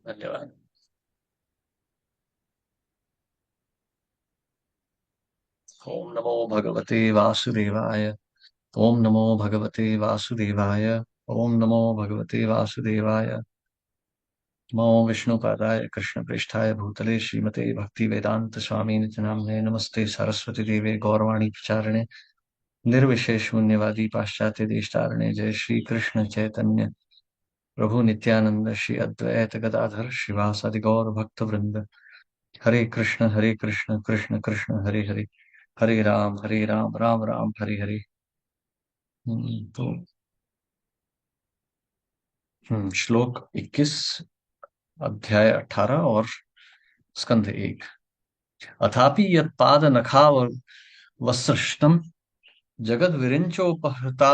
धन्यवाद। ओम नमो भगवते वासुदेवाय। ओम नमो भगवते वासुदेवाय। ओम नमो भगवते वासुदेवाय। नमो विष्णुपादाय कृष्णप्रेष्ठाय भूतले श्रीमते भक्ति वेदांत स्वामी नामिने नमस्ते सरस्वती देवे गौरवाणी प्रचारिणे निर्विशेष शून्यवादी पाश्चात्य देशतारिणे जय श्री कृष्ण चैतन्य प्रभु नित्यानंद श्री अद्वैत गदाधर श्रीवासादि गौर भक्त वृंद। हरे कृष्ण कृष्ण कृष्ण हरे हरे, हरे राम राम राम हरे हरे। तो श्लोक 21, अध्याय 18 और स्कंध 1। अथापि यत्पाद नखाव वसृष्टम जगद विरिंचोपहृता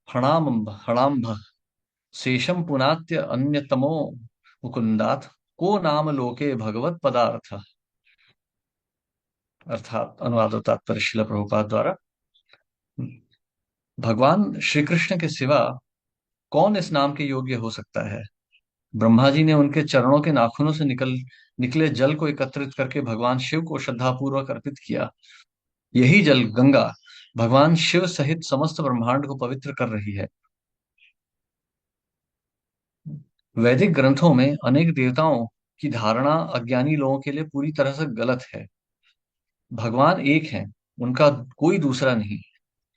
हणाम्भ शेषम पुनात्य अन्यतमो मुकुंदात को नाम लोके भगवत पदार्थ। अर्थात अनुवाद और तात्पर्य श्रील प्रभुपाद द्वारा। भगवान श्री कृष्ण के सिवा कौन इस नाम के योग्य हो सकता है। ब्रह्मा जी ने उनके चरणों के नाखूनों से निकले जल को एकत्रित करके भगवान शिव को श्रद्धापूर्वक अर्पित किया। यही जल गंगा भगवान शिव सहित समस्त ब्रह्मांड को पवित्र कर रही है। वैदिक ग्रंथों में अनेक देवताओं की धारणा अज्ञानी लोगों के लिए पूरी तरह से गलत है। भगवान एक हैं, उनका कोई दूसरा नहीं,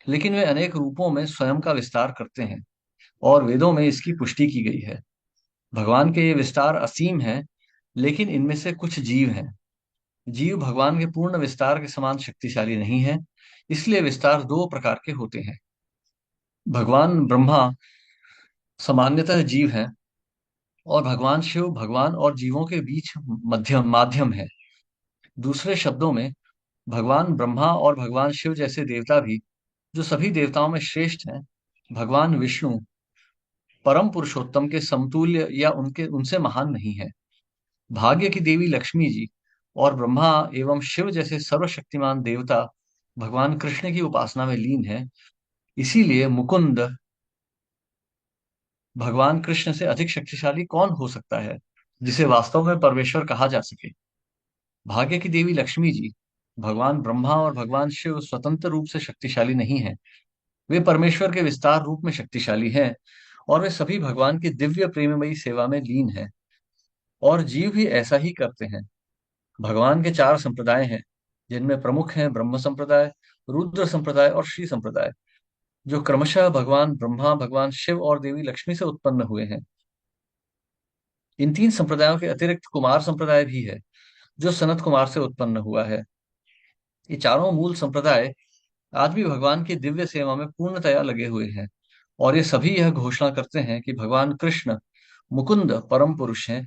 लेकिन वे अनेक रूपों में स्वयं का विस्तार करते हैं और वेदों में इसकी पुष्टि की गई है। भगवान के ये विस्तार असीम हैं, लेकिन इनमें से कुछ जीव हैं। जीव भगवान के पूर्ण विस्तार के समान शक्तिशाली नहीं है, इसलिए विस्तार दो प्रकार के होते हैं। भगवान ब्रह्मा सामान्यतः जीव हैं और भगवान शिव भगवान और जीवों के बीच मध्यम माध्यम है। दूसरे शब्दों में, भगवान ब्रह्मा और भगवान शिव जैसे देवता भी, जो सभी देवताओं में श्रेष्ठ हैं, भगवान विष्णु परम पुरुषोत्तम के समतुल्य या उनके उनसे महान नहीं है। भाग्य की देवी लक्ष्मी जी और ब्रह्मा एवं शिव जैसे सर्वशक्तिमान देवता भगवान कृष्ण की उपासना में लीन है। इसीलिए मुकुंद भगवान कृष्ण से अधिक शक्तिशाली कौन हो सकता है, जिसे वास्तव में परमेश्वर कहा जा सके। भाग्य की देवी लक्ष्मी जी, भगवान ब्रह्मा और भगवान शिव स्वतंत्र रूप से शक्तिशाली नहीं है। वे परमेश्वर के विस्तार रूप में शक्तिशाली हैं और वे सभी भगवान की दिव्य प्रेममयी सेवा में लीन हैं। और जीव भी ऐसा ही करते हैं। भगवान के चार संप्रदाय हैं, जिनमें प्रमुख हैं ब्रह्म संप्रदाय, रुद्र संप्रदाय और श्री संप्रदाय, जो क्रमशः भगवान ब्रह्मा, भगवान शिव और देवी लक्ष्मी से उत्पन्न हुए हैं। इन तीन संप्रदायों के अतिरिक्त कुमार संप्रदाय भी है, जो सनत कुमार से उत्पन्न हुआ है। ये चारों मूल संप्रदाय आज भी भगवान की दिव्य सेवा में पूर्णतया लगे हुए हैं और ये सभी यह घोषणा करते हैं कि भगवान कृष्ण मुकुंद परम पुरुष हैं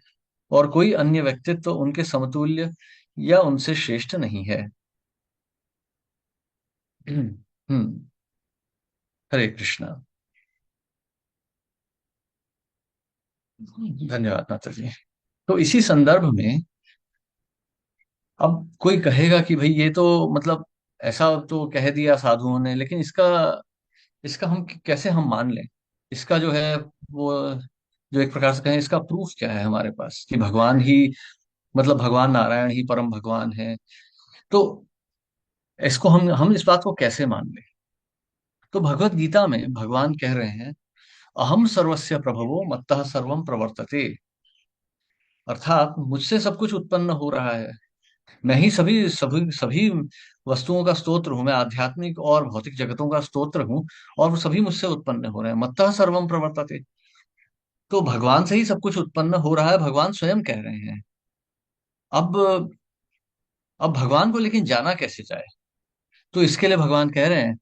और कोई अन्य व्यक्तित्व उनके समतुल्य या उनसे श्रेष्ठ नहीं है। हम्म। हरे कृष्णा। धन्यवाद माता जी। तो इसी संदर्भ में अब कोई कहेगा कि भाई ये तो मतलब ऐसा तो कह दिया साधुओं ने, लेकिन इसका इसका हम कैसे हम मान लें। इसका जो है वो, जो एक प्रकार से कहें, इसका प्रूफ क्या है हमारे पास कि भगवान ही, मतलब भगवान नारायण ही परम भगवान है। तो इसको हम इस बात को कैसे मान लें। तो भगवत गीता में भगवान कह रहे हैं, अहम सर्वस्य प्रभवो मत्तः सर्वम प्रवर्तते। अर्थात मुझसे सब कुछ उत्पन्न हो रहा है। मैं ही सभी सभी सभी वस्तुओं का स्तोत्र हूं। मैं आध्यात्मिक और भौतिक जगतों का स्तोत्र हूं और वो सभी मुझसे उत्पन्न हो रहे हैं। मत्तः सर्वम प्रवर्तते, तो भगवान से ही सब कुछ उत्पन्न हो रहा है, भगवान स्वयं कह रहे हैं। अब अब भगवान को लेकिन जाना कैसे जाए। तो इसके लिए भगवान कह रहे हैं,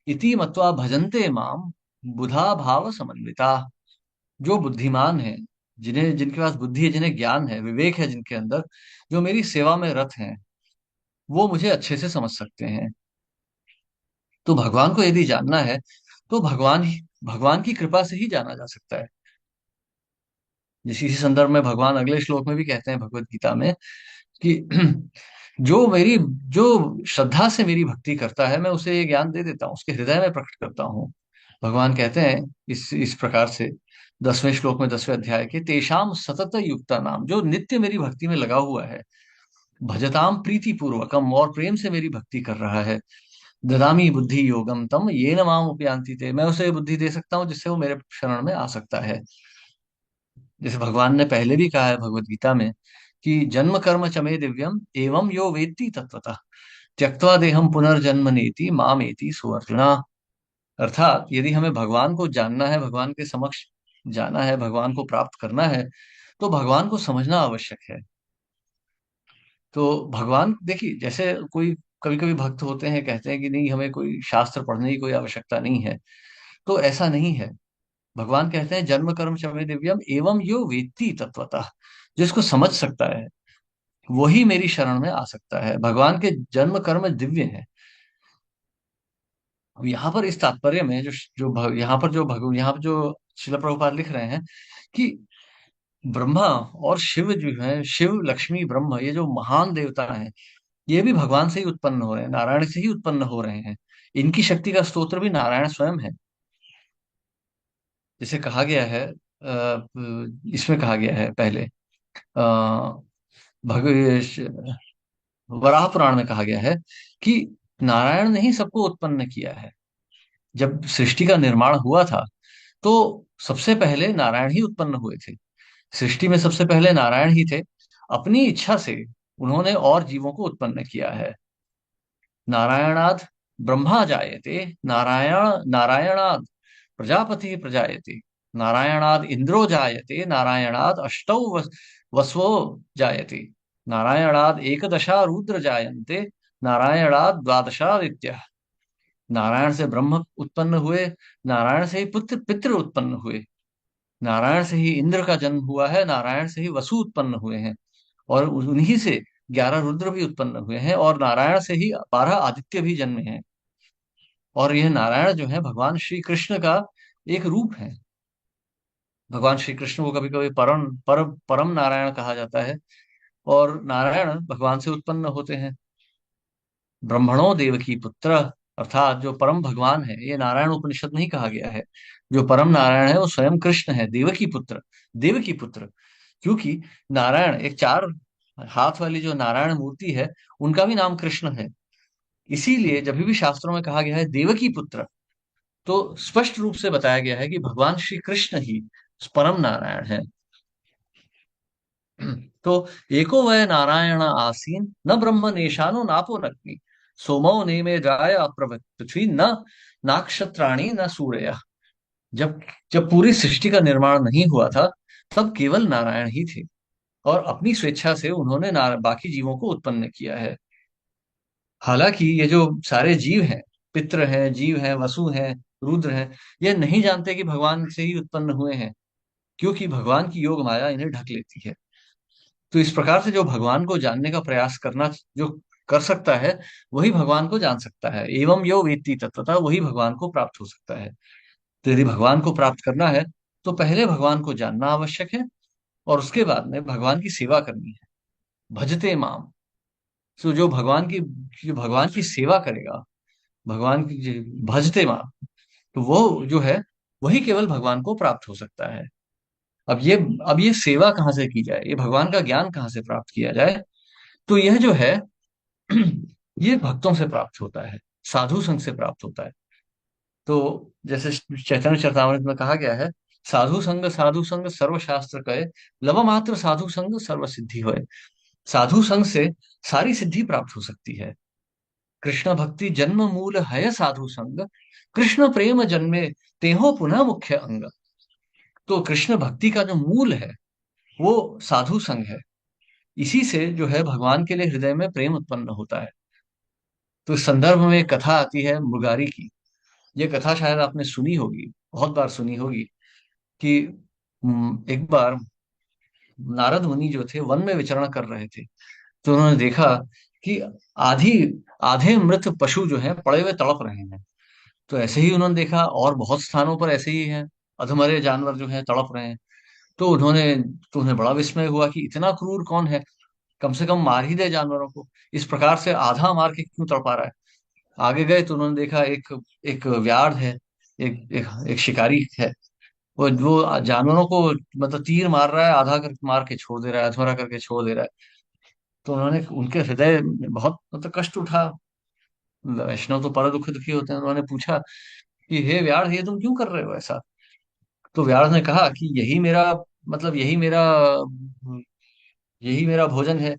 इति मत्वा भजन्ते माम बुधा भाव समन्विता। जो बुद्धिमान है, जिन्हें जिनके पास बुद्धि है, जिन्हें ज्ञान है, विवेक है जिनके अंदर, जो मेरी सेवा में रत हैं, वो मुझे अच्छे से समझ सकते हैं। तो भगवान को यदि जानना है तो भगवान की कृपा से ही जाना जा सकता है। इसी संदर्भ में भगवान अगले श्लोक में भी कहते हैं भगवत गीता में कि जो मेरी जो श्रद्धा से मेरी भक्ति करता है, मैं उसे ये ज्ञान दे देता हूँ, उसके हृदय में प्रकट करता हूँ। भगवान कहते हैं इस प्रकार से 10वें श्लोक में, 10वें अध्याय के, तेषाम सतत युक्ता नाम, जो नित्य मेरी भक्ति में लगा हुआ है, भजताम प्रीति पूर्वकम, और प्रेम से मेरी भक्ति कर रहा है, ददामी बुद्धि योगम तम येन माम उपयांति ते, मैं उसे बुद्धि दे सकता हूँ जिससे वो मेरे शरण में आ सकता है। जैसे भगवान ने पहले भी कहा है भगवत गीता में कि जन्म कर्म च मे दिव्यम एवं यो वेत्ति तत्वतः त्यक्त्वा देहम पुनर्जन्म नेति माम एति सुअर्जुना। अर्थात यदि हमें भगवान को जानना है, भगवान के समक्ष जाना है, भगवान को प्राप्त करना है, तो भगवान को समझना आवश्यक है। तो भगवान देखिए, जैसे कोई कभी कभी भक्त होते हैं, कहते हैं कि नहीं, हमें कोई शास्त्र पढ़ने की कोई आवश्यकता नहीं है। तो ऐसा नहीं है। भगवान कहते हैं जन्म कर्म च मे दिव्यम एवं यो वेत्ति तत्वतः, जिसको समझ सकता है वही मेरी शरण में आ सकता है। भगवान के जन्म कर्म दिव्य हैं। अब यहाँ पर इस तात्पर्य में यहाँ पर जो शिला प्रभुपाद लिख रहे हैं कि ब्रह्मा और शिव जो है, शिव लक्ष्मी ब्रह्म, ये जो महान देवता हैं, ये भी भगवान से ही उत्पन्न हो रहे हैं, नारायण से ही उत्पन्न हो रहे हैं। इनकी शक्ति का स्रोत भी नारायण स्वयं है। जैसे कहा गया है, इसमें कहा गया है पहले, भग वराह पुराण में कहा गया है कि नारायण ने ही सबको उत्पन्न किया है। जब सृष्टि का निर्माण हुआ था, तो सबसे पहले नारायण ही उत्पन्न हुए थे। सृष्टि में सबसे पहले नारायण ही थे। अपनी इच्छा से उन्होंने और जीवों को उत्पन्न किया है। नारायणाद ब्रह्मा जायते, नारायणाद प्रजापति प्रजायते, नारायणाद इंद्रो जायते, नारायणाद अष्टौ वसवो जायते, नारायणाद एकदशा रुद्र जायन्ते, नारायणाद द्वादशादित्य। नारायण से ब्रह्म उत्पन्न हुए, नारायण से ही पुत्र पितृ उत्पन्न हुए, नारायण से ही इंद्र का जन्म हुआ है, नारायण से ही वसु उत्पन्न हुए हैं, और उन्हीं से 11 रुद्र भी उत्पन्न हुए हैं, और नारायण से ही 12 आदित्य भी जन्मे हैं। और यह नारायण जो है भगवान श्री कृष्ण का एक रूप है। भगवान श्री कृष्ण को कभी कभी परम नारायण कहा जाता है। और नारायण भगवान से उत्पन्न होते हैं। ब्रह्मणो देवकी पुत्र, अर्थात जो परम भगवान है, ये नारायण उपनिषद में ही कहा गया है। जो परम नारायण है वो स्वयं कृष्ण है, देवकी पुत्र। देवकी पुत्र, क्योंकि नारायण एक चार हाथ वाली जो नारायण मूर्ति है, उनका भी नाम कृष्ण है। इसीलिए जब भी शास्त्रों में कहा गया है देवकी पुत्र, तो स्पष्ट रूप से बताया गया है कि भगवान श्री कृष्ण ही परम नारायण है। तो एको वै नारायण आसीन न ब्रह्म नेशानो नापो नग्नि, सोमो नेमे जाय पृथ्वी न नाक्षत्राणि न सूर्य। जब जब पूरी सृष्टि का निर्माण नहीं हुआ था, तब केवल नारायण ही थे, और अपनी स्वेच्छा से उन्होंने बाकी जीवों को उत्पन्न किया है। हालांकि ये जो सारे जीव हैं, पितृ हैं, जीव हैं, वसु हैं, रुद्र हैं, ये नहीं जानते कि भगवान से ही उत्पन्न हुए हैं, क्योंकि भगवान की योग माया इन्हें ढक लेती है। तो इस प्रकार से जो भगवान को जानने का प्रयास करना, जो कर सकता है, वही भगवान को जान सकता है। एवं यो वेत्ति तत्वतः, वही भगवान को प्राप्त हो सकता है। तो यदि भगवान को प्राप्त करना है, तो पहले भगवान को जानना आवश्यक है, और उसके बाद में भगवान की सेवा करनी है। भजते माम। तो जो भगवान की सेवा करेगा, भगवान की भजते माम, तो वो जो है, वही केवल भगवान को प्राप्त हो सकता है। अब ये अब ये सेवा कहाँ से की जाए, ये भगवान का ज्ञान कहाँ से प्राप्त किया जाए? तो यह जो है ये भक्तों से प्राप्त होता है, साधु संघ से प्राप्त होता है। तो जैसे चैतन्य चरतामृत में कहा गया है, साधु संग सर्वशास्त्र कहे, लव मात्र साधु संग सर्व सिद्धि होए। साधु संग से सारी सिद्धि प्राप्त हो सकती है। कृष्ण भक्ति जन्म मूल है साधु संग, कृष्ण प्रेम जन्मे तेहो पुनः मुख्य अंग। तो कृष्ण भक्ति का जो मूल है, वो साधु संग है। इसी से जो है भगवान के लिए हृदय में प्रेम उत्पन्न होता है। तो इस संदर्भ में एक कथा आती है मुरारी की। ये कथा शायद आपने सुनी होगी, बहुत बार सुनी होगी, कि एक बार नारद मुनि जो थे वन में विचरण कर रहे थे। तो उन्होंने देखा कि आधी आधे मृत पशु जो हैं पड़े हुए तड़प रहे हैं। तो ऐसे ही उन्होंने देखा, और बहुत स्थानों पर ऐसे ही हैं, अधमरे जानवर जो हैं तड़प रहे हैं। तो उन्हें बड़ा विस्मय हुआ कि इतना क्रूर कौन है। कम से कम मार ही दे जानवरों को, इस प्रकार से आधा मार के क्यों तड़पा रहा है। आगे गए तो उन्होंने देखा एक एक व्याध है, एक शिकारी है, वो जानवरों को मतलब तीर मार रहा है, आधा कर मार के छोड़ दे रहा है, अधमरा करके छोड़ दे रहा है। तो उन्होंने, उनके हृदय में बहुत मतलब कष्ट उठा। वैष्णव तो परम दुखी दुखी होते हैं। उन्होंने पूछा कि हे व्याध, ये तुम क्यों कर रहे हो ऐसा। तो व्यास ने कहा कि यही मेरा, मतलब यही मेरा भोजन है,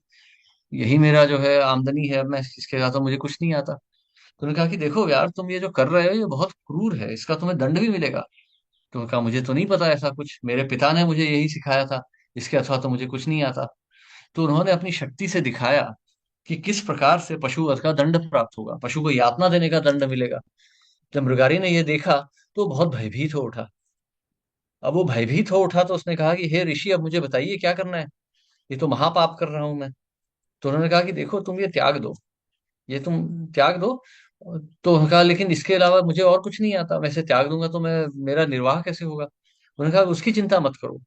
यही मेरा जो है आमदनी है, मैं इसके साथ तो मुझे कुछ नहीं आता। तो उन्होंने कहा कि देखो यार, तुम ये जो कर रहे हो ये बहुत क्रूर है, इसका तुम्हें दंड भी मिलेगा। तो उन्होंने कहा मुझे तो नहीं पता ऐसा कुछ, मेरे पिता ने मुझे यही सिखाया था, इसके अथवा तो मुझे कुछ नहीं आता। तो उन्होंने अपनी शक्ति से दिखाया कि किस प्रकार से पशु वध का दंड प्राप्त होगा, पशु को यातना देने का दंड मिलेगा। जब मृगारी ने ये देखा तो बहुत भयभीत हो उठा। अब वो भयभीत हो उठा तो उसने कहा कि हे ऋषि, अब मुझे बताइए क्या करना है, ये तो महापाप कर रहा हूं मैं। तो उन्होंने कहा कि देखो, तुम ये त्याग दो, ये तुम त्याग दो। तो उन्होंने कहा लेकिन इसके अलावा मुझे और कुछ नहीं आता, मैं इसे त्याग दूंगा तो मैं, मेरा निर्वाह कैसे होगा। उन्होंने कहा उसकी चिंता मत करो,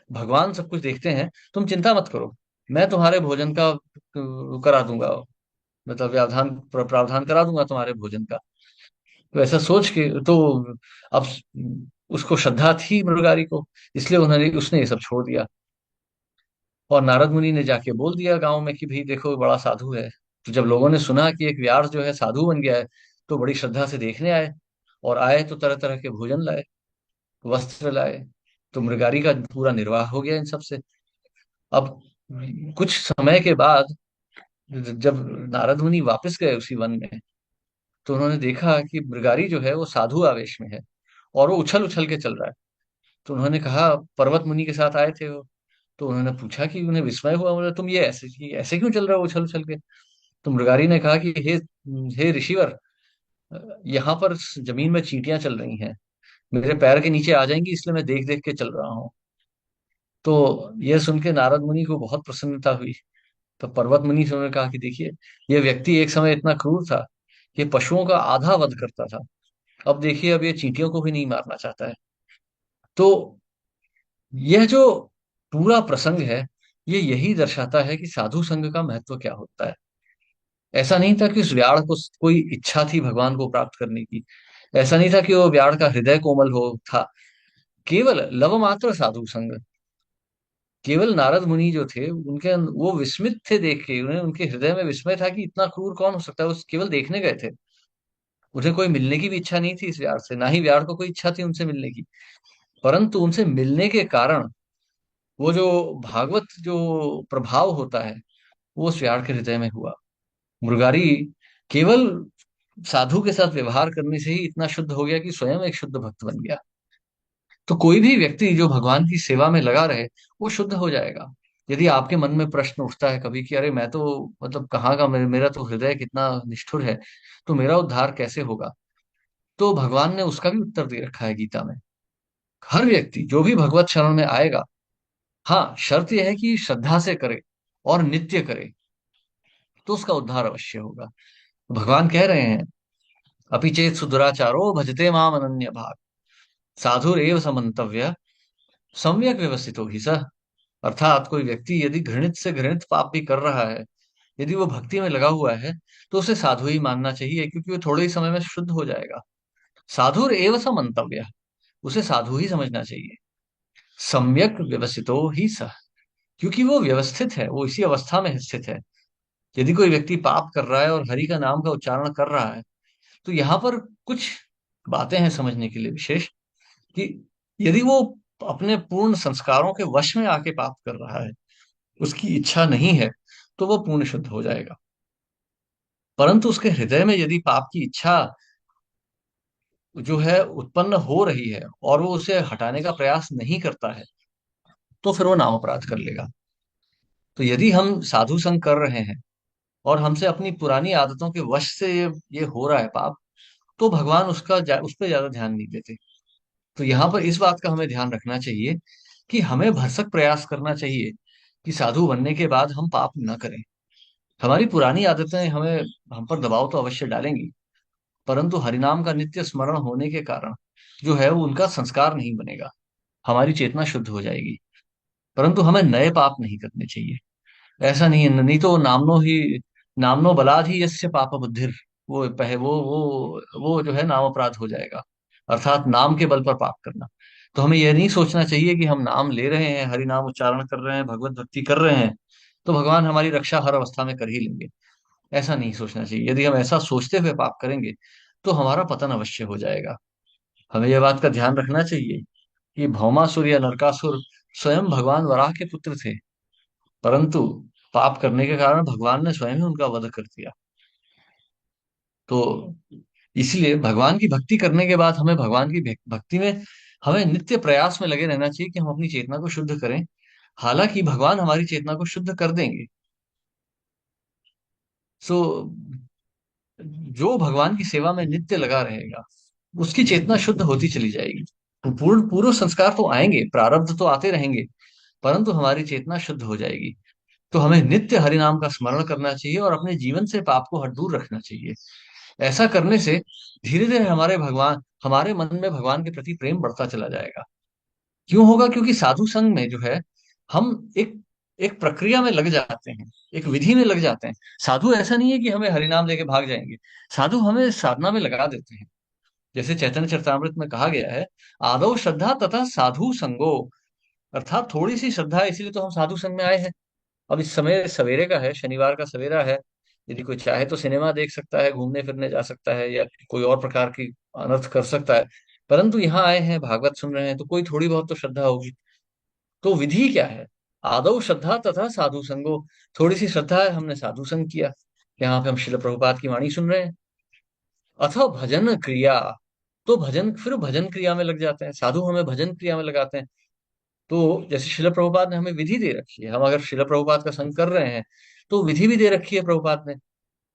भगवान सब कुछ देखते हैं, तुम चिंता मत करो, मैं तुम्हारे भोजन का करा दूंगा, मतलब प्रावधान करा दूंगा तुम्हारे भोजन का। तो ऐसा सोच के तो अब उसको श्रद्धा थी मृगारी को, इसलिए उन्होंने उसने ये सब छोड़ दिया। और नारद मुनि ने जाके बोल दिया गांव में कि भाई देखो, बड़ा साधु है। तो जब लोगों ने सुना कि एक व्यास जो है साधु बन गया है, तो बड़ी श्रद्धा से देखने आए। और आए तो तरह तरह के भोजन लाए, वस्त्र लाए। तो मृगारी का पूरा निर्वाह हो गया इन सब से। अब कुछ समय के बाद जब नारद मुनि वापस गए उसी वन में, तो उन्होंने देखा कि मृगारी जो है वो साधु आवेश में है, और वो उछल उछल के चल रहा है। तो उन्होंने कहा, पर्वत मुनि के साथ आए थे वो। तो उन्होंने पूछा कि उन्हें विस्मय हुआ, बोले तुम ये ऐसे क्यों चल रहे हो उछल उछल के। तो मृगारी ने कहा कि हे ऋषिवर, यहाँ पर जमीन में चींटियां चल रही हैं, मेरे पैर के नीचे आ जाएंगी, इसलिए मैं देख देख के चल रहा हूँ। तो यह सुन के नारद मुनि को बहुत प्रसन्नता हुई। तो पर्वत मुनि से उन्होंने कहा कि देखिए, यह व्यक्ति एक समय इतना क्रूर था, ये पशुओं का आधा वध करता था, अब देखिए अब ये चींटियों को भी नहीं मारना चाहता है। तो यह जो पूरा प्रसंग है, ये यही दर्शाता है कि साधु संग का महत्व क्या होता है। ऐसा नहीं था कि उस व्याड़ को कोई इच्छा थी भगवान को प्राप्त करने की, ऐसा नहीं था कि वो व्याड़ का हृदय कोमल हो था, केवल लव मात्र साधु संग। केवल नारद मुनि जो थे उनके वो विस्मित थे देख के, उन्हें उनके हृदय में विस्मय था कि इतना क्रूर कौन हो सकता है। वो केवल देखने गए थे, उन्हें कोई मिलने की भी इच्छा नहीं थी इस व्याड़ से, ना ही व्याड़ को कोई इच्छा थी उनसे मिलने की। परंतु उनसे मिलने के कारण वो जो भागवत जो प्रभाव होता है, वो उस व्याड़ के हृदय में हुआ। मृगारी केवल साधु के साथ व्यवहार करने से ही इतना शुद्ध हो गया कि स्वयं एक शुद्ध भक्त बन गया। तो कोई भी व्यक्ति जो भगवान की सेवा में लगा रहे, वो शुद्ध हो जाएगा। यदि आपके मन में प्रश्न उठता है कभी कि अरे मैं तो मतलब कहाँ का, मेरा तो हृदय कितना निष्ठुर है, तो मेरा उद्धार कैसे होगा। तो भगवान ने उसका भी उत्तर दे रखा है गीता में। हर व्यक्ति जो भी भगवत शरण में आएगा, हाँ शर्त यह है कि श्रद्धा से करे और नित्य करे, तो उसका उद्धार अवश्य होगा। भगवान कह रहे हैं, अपि चेत सुदुराचारो भजते माम अनन्य भाग, साधुरेव समन्तव्य सम्यक व्यवस्थितो ही सह। अर्थात कोई व्यक्ति यदि घृणित से घृणित पाप भी कर रहा है, यदि वो भक्ति में लगा हुआ है, तो उसे साधु ही मानना चाहिए, क्योंकि वो थोड़े ही समय में शुद्ध हो जाएगा। साधुर एव स मंतव्य, उसे साधु ही समझना चाहिए। सम्यक व्यवस्थितो ही सह, क्योंकि वो व्यवस्थित है, वो इसी अवस्था में स्थित है। यदि कोई व्यक्ति पाप कर रहा है और हरि का नाम का उच्चारण कर रहा है, तो यहाँ पर कुछ बातें हैं समझने के लिए विशेष, कि यदि वो अपने पूर्ण संस्कारों के वश में आके पाप कर रहा है, उसकी इच्छा नहीं है, तो वो पूर्ण शुद्ध हो जाएगा। परंतु उसके हृदय में यदि पाप की इच्छा जो है उत्पन्न हो रही है, और वो उसे हटाने का प्रयास नहीं करता है, तो फिर वो नाम अपराध कर लेगा। तो यदि हम साधु संग कर रहे हैं और हमसे अपनी पुरानी आदतों के वश से ये हो रहा है पाप, तो भगवान उस पर ज्यादा ध्यान नहीं देते। तो यहाँ पर इस बात का हमें ध्यान रखना चाहिए कि हमें भरसक प्रयास करना चाहिए कि साधु बनने के बाद हम पाप न करें। हमारी पुरानी आदतें हमें, हम पर दबाव तो अवश्य डालेंगी, परंतु हरिनाम का नित्य स्मरण होने के कारण जो है वो उनका संस्कार नहीं बनेगा, हमारी चेतना शुद्ध हो जाएगी। परंतु हमें नए पाप नहीं करने चाहिए। ऐसा नहीं है, नहीं तो नामनो बलाद ही यस्य पाप बुद्धिर, वो जो है नाम अपराध हो जाएगा, अर्थात नाम के बल पर पाप करना। तो हमें यह नहीं सोचना चाहिए कि हम नाम ले रहे हैं, हरि नाम उच्चारण कर रहे हैं, भगवत भक्ति कर रहे हैं, तो भगवान हमारी रक्षा हर अवस्था में कर ही लेंगे। ऐसा नहीं सोचना चाहिए। यदि हम ऐसा सोचते हुए पाप करेंगे तो हमारा पतन अवश्य हो जाएगा। हमें यह बात का ध्यान रखना चाहिए कि भौमासुर या नरकासुर स्वयं भगवान वराह के पुत्र थे, परंतु पाप करने के कारण भगवान ने स्वयं ही उनका वध कर दिया। तो इसलिए भगवान की भक्ति करने के बाद हमें भगवान की भक्ति में हमें नित्य प्रयास में लगे रहना चाहिए कि हम अपनी चेतना को शुद्ध करें। हालांकि भगवान हमारी चेतना को शुद्ध कर देंगे। सो जो भगवान की सेवा में नित्य लगा रहेगा उसकी चेतना शुद्ध होती चली जाएगी। तो पूर्ण पूर्व संस्कार तो आएंगे, प्रारब्ध तो आते रहेंगे, परंतु हमारी चेतना शुद्ध हो जाएगी। तो हमें नित्य हरि नाम का स्मरण करना चाहिए और अपने जीवन से पाप को हट दूर रखना चाहिए। ऐसा करने से धीरे धीरे हमारे मन में भगवान के प्रति प्रेम बढ़ता चला जाएगा। क्यों होगा? क्योंकि साधु संग में जो है हम एक एक प्रक्रिया में लग जाते हैं, एक विधि में लग जाते हैं। साधु ऐसा नहीं है कि हमें हरिनाम लेके भाग जाएंगे, साधु हमें साधना में लगा देते हैं। जैसे चैतन्य चरितामृत में कहा गया है, आदौ श्रद्धा तथा साधु संगो, अर्थात थोड़ी सी श्रद्धा है इसीलिए तो हम साधु संग में आए हैं। अब इस समय सवेरे का है, शनिवार का सवेरा है, यदि कोई चाहे तो सिनेमा देख सकता है, घूमने फिरने जा सकता है, या कोई और प्रकार की अनर्थ कर सकता है, परंतु यहाँ आए हैं भागवत सुन रहे हैं तो कोई थोड़ी बहुत तो श्रद्धा होगी। तो विधि क्या है? आदौ श्रद्धा तथा साधु संगो, थोड़ी सी श्रद्धा है, हमने साधु संग किया, यहाँ पे हम शिल प्रभुपाद की वाणी सुन रहे हैं। अथवा भजन क्रिया, तो भजन क्रिया में लग जाते हैं, साधु हमें भजन क्रिया में लगाते हैं। तो जैसे शिल प्रभुपाद ने हमें विधि दे रखी है, हम अगर शिल प्रभुपाद का संग कर रहे हैं तो विधि भी दे रखी है प्रभुपाद ने।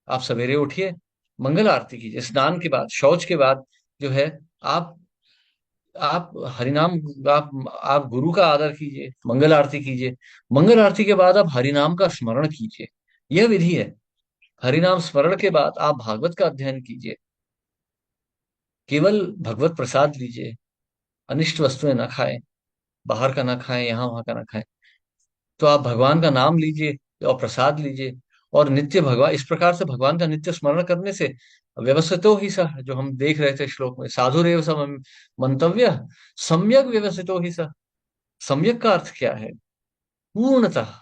आप सवेरे उठिए, मंगल आरती कीजिए, स्नान के बाद, शौच के बाद जो है, आप आप हरिनाम, आप आप गुरु का आदर कीजिए, मंगल आरती कीजिए। मंगल आरती के बाद आप हरिनाम का स्मरण कीजिए, यह विधि है। हरिनाम स्मरण के बाद आप भागवत का अध्ययन कीजिए, केवल भगवत प्रसाद लीजिए, अनिष्ट वस्तुएं न खाएं, बाहर का ना खाएं, यहाँ वहां का ना खाएं। तो आप भगवान का नाम लीजिए और प्रसाद लीजिए, और नित्य भगवान, इस प्रकार से भगवान का नित्य स्मरण करने से व्यवसितो ही सह, जो हम देख रहे थे श्लोक में, साधुरेव सम मंतव्य, सम्यक व्यवसितो ही सह। सम्यक का अर्थ क्या है? पूर्णतः,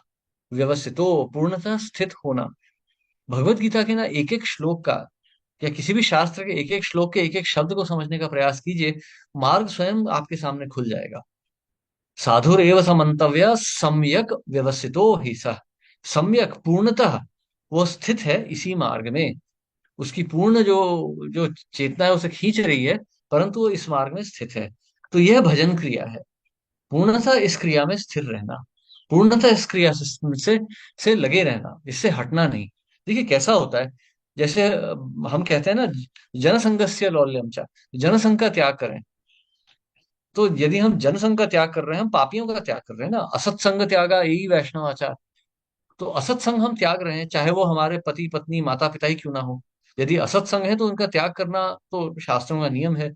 व्यवसितो, पूर्णतः स्थित होना। भगवत गीता के ना एक एक श्लोक का, या किसी भी शास्त्र के एक एक श्लोक के एक एक शब्द को समझने का प्रयास कीजिए, मार्ग स्वयं आपके सामने खुल जाएगा। साधुरेव समन्तव्य सम्यक व्यवसितो ही सह। सम्यक, पूर्णतः वो स्थित है इसी मार्ग में, उसकी पूर्ण जो जो चेतना है उसे खींच रही है, परंतु वो इस मार्ग में स्थित है। तो यह भजन क्रिया है, पूर्णतः इस क्रिया में स्थिर रहना, पूर्णतः इस क्रिया से लगे रहना, इससे हटना नहीं। देखिए कैसा होता है, जैसे हम कहते हैं ना, जनसंगस्य लौल्यम च, जनसंग का त्याग करें। तो यदि हम जनसंघ का त्याग कर रहे हैं, हम पापियों का त्याग कर रहे हैं ना, असत्संग त्यागा यही वैष्णव आचार। तो असत्संग हम त्याग रहे हैं, चाहे वो हमारे पति पत्नी माता पिता ही क्यों ना हो। यदि असत्संग है तो उनका त्याग करना तो शास्त्रों का नियम है,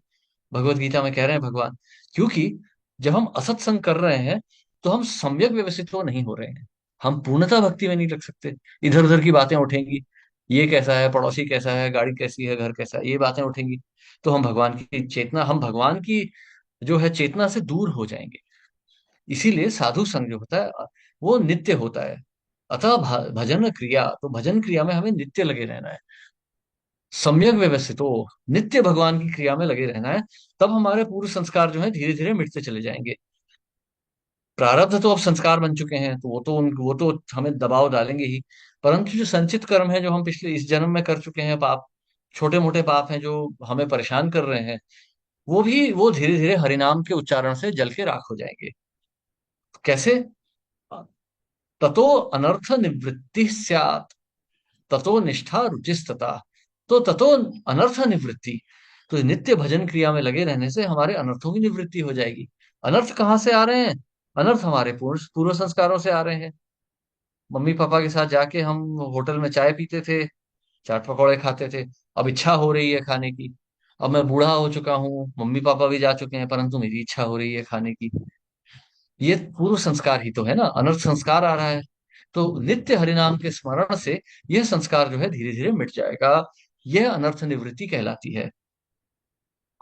भगवत गीता में कह रहे हैं भगवान। क्योंकि जब हम असत्संग कर रहे हैं तो हम सम्यक व्यवस्थित तो नहीं हो रहे हैं, हम पूर्णता भक्ति में नहीं रख सकते। इधर उधर की बातें उठेंगी, ये कैसा है, पड़ोसी कैसा है, गाड़ी कैसी है, घर कैसा है, ये बातें उठेंगी, तो हम भगवान की जो है चेतना से दूर हो जाएंगे। इसीलिए साधु संग जो होता है वो नित्य होता है। अतः भजन क्रिया, तो भजन क्रिया में हमें नित्य लगे रहना है, सम्यक व्यवस्थित हो, नित्य भगवान की क्रिया में लगे रहना है। तब हमारे पूर्व संस्कार जो है धीरे धीरे मिटते चले जाएंगे। प्रारब्ध तो अब संस्कार बन चुके हैं, तो वो तो हमें दबाव डालेंगे ही, परंतु जो संचित कर्म है, जो हम पिछले इस जन्म में कर चुके हैं पाप, छोटे मोटे पाप हैं जो हमें परेशान कर रहे हैं, वो धीरे धीरे हरिनाम के उच्चारण से जल के राख हो जाएंगे। कैसे? ततो अनर्थ निवृत्ति स्यात्, ततो निष्ठा रुचिस्तता। तो ततो अनर्थ निवृत्ति, तो नित्य भजन क्रिया में लगे रहने से हमारे अनर्थों की निवृत्ति हो जाएगी। अनर्थ कहाँ से आ रहे हैं? अनर्थ हमारे पूर्व पूर्व संस्कारों से आ रहे हैं। मम्मी पापा के साथ जाके हम होटल में चाय पीते थे, चाट पकौड़े खाते थे, अब इच्छा हो रही है खाने की। अब मैं बूढ़ा हो चुका हूँ, मम्मी पापा भी जा चुके हैं, परंतु मेरी इच्छा हो रही है खाने की। ये पूर्व संस्कार ही तो है ना, अनर्थ संस्कार आ रहा है। तो नित्य हरिनाम के स्मरण से यह संस्कार जो है धीरे धीरे मिट जाएगा। यह अनर्थ निवृत्ति कहलाती है।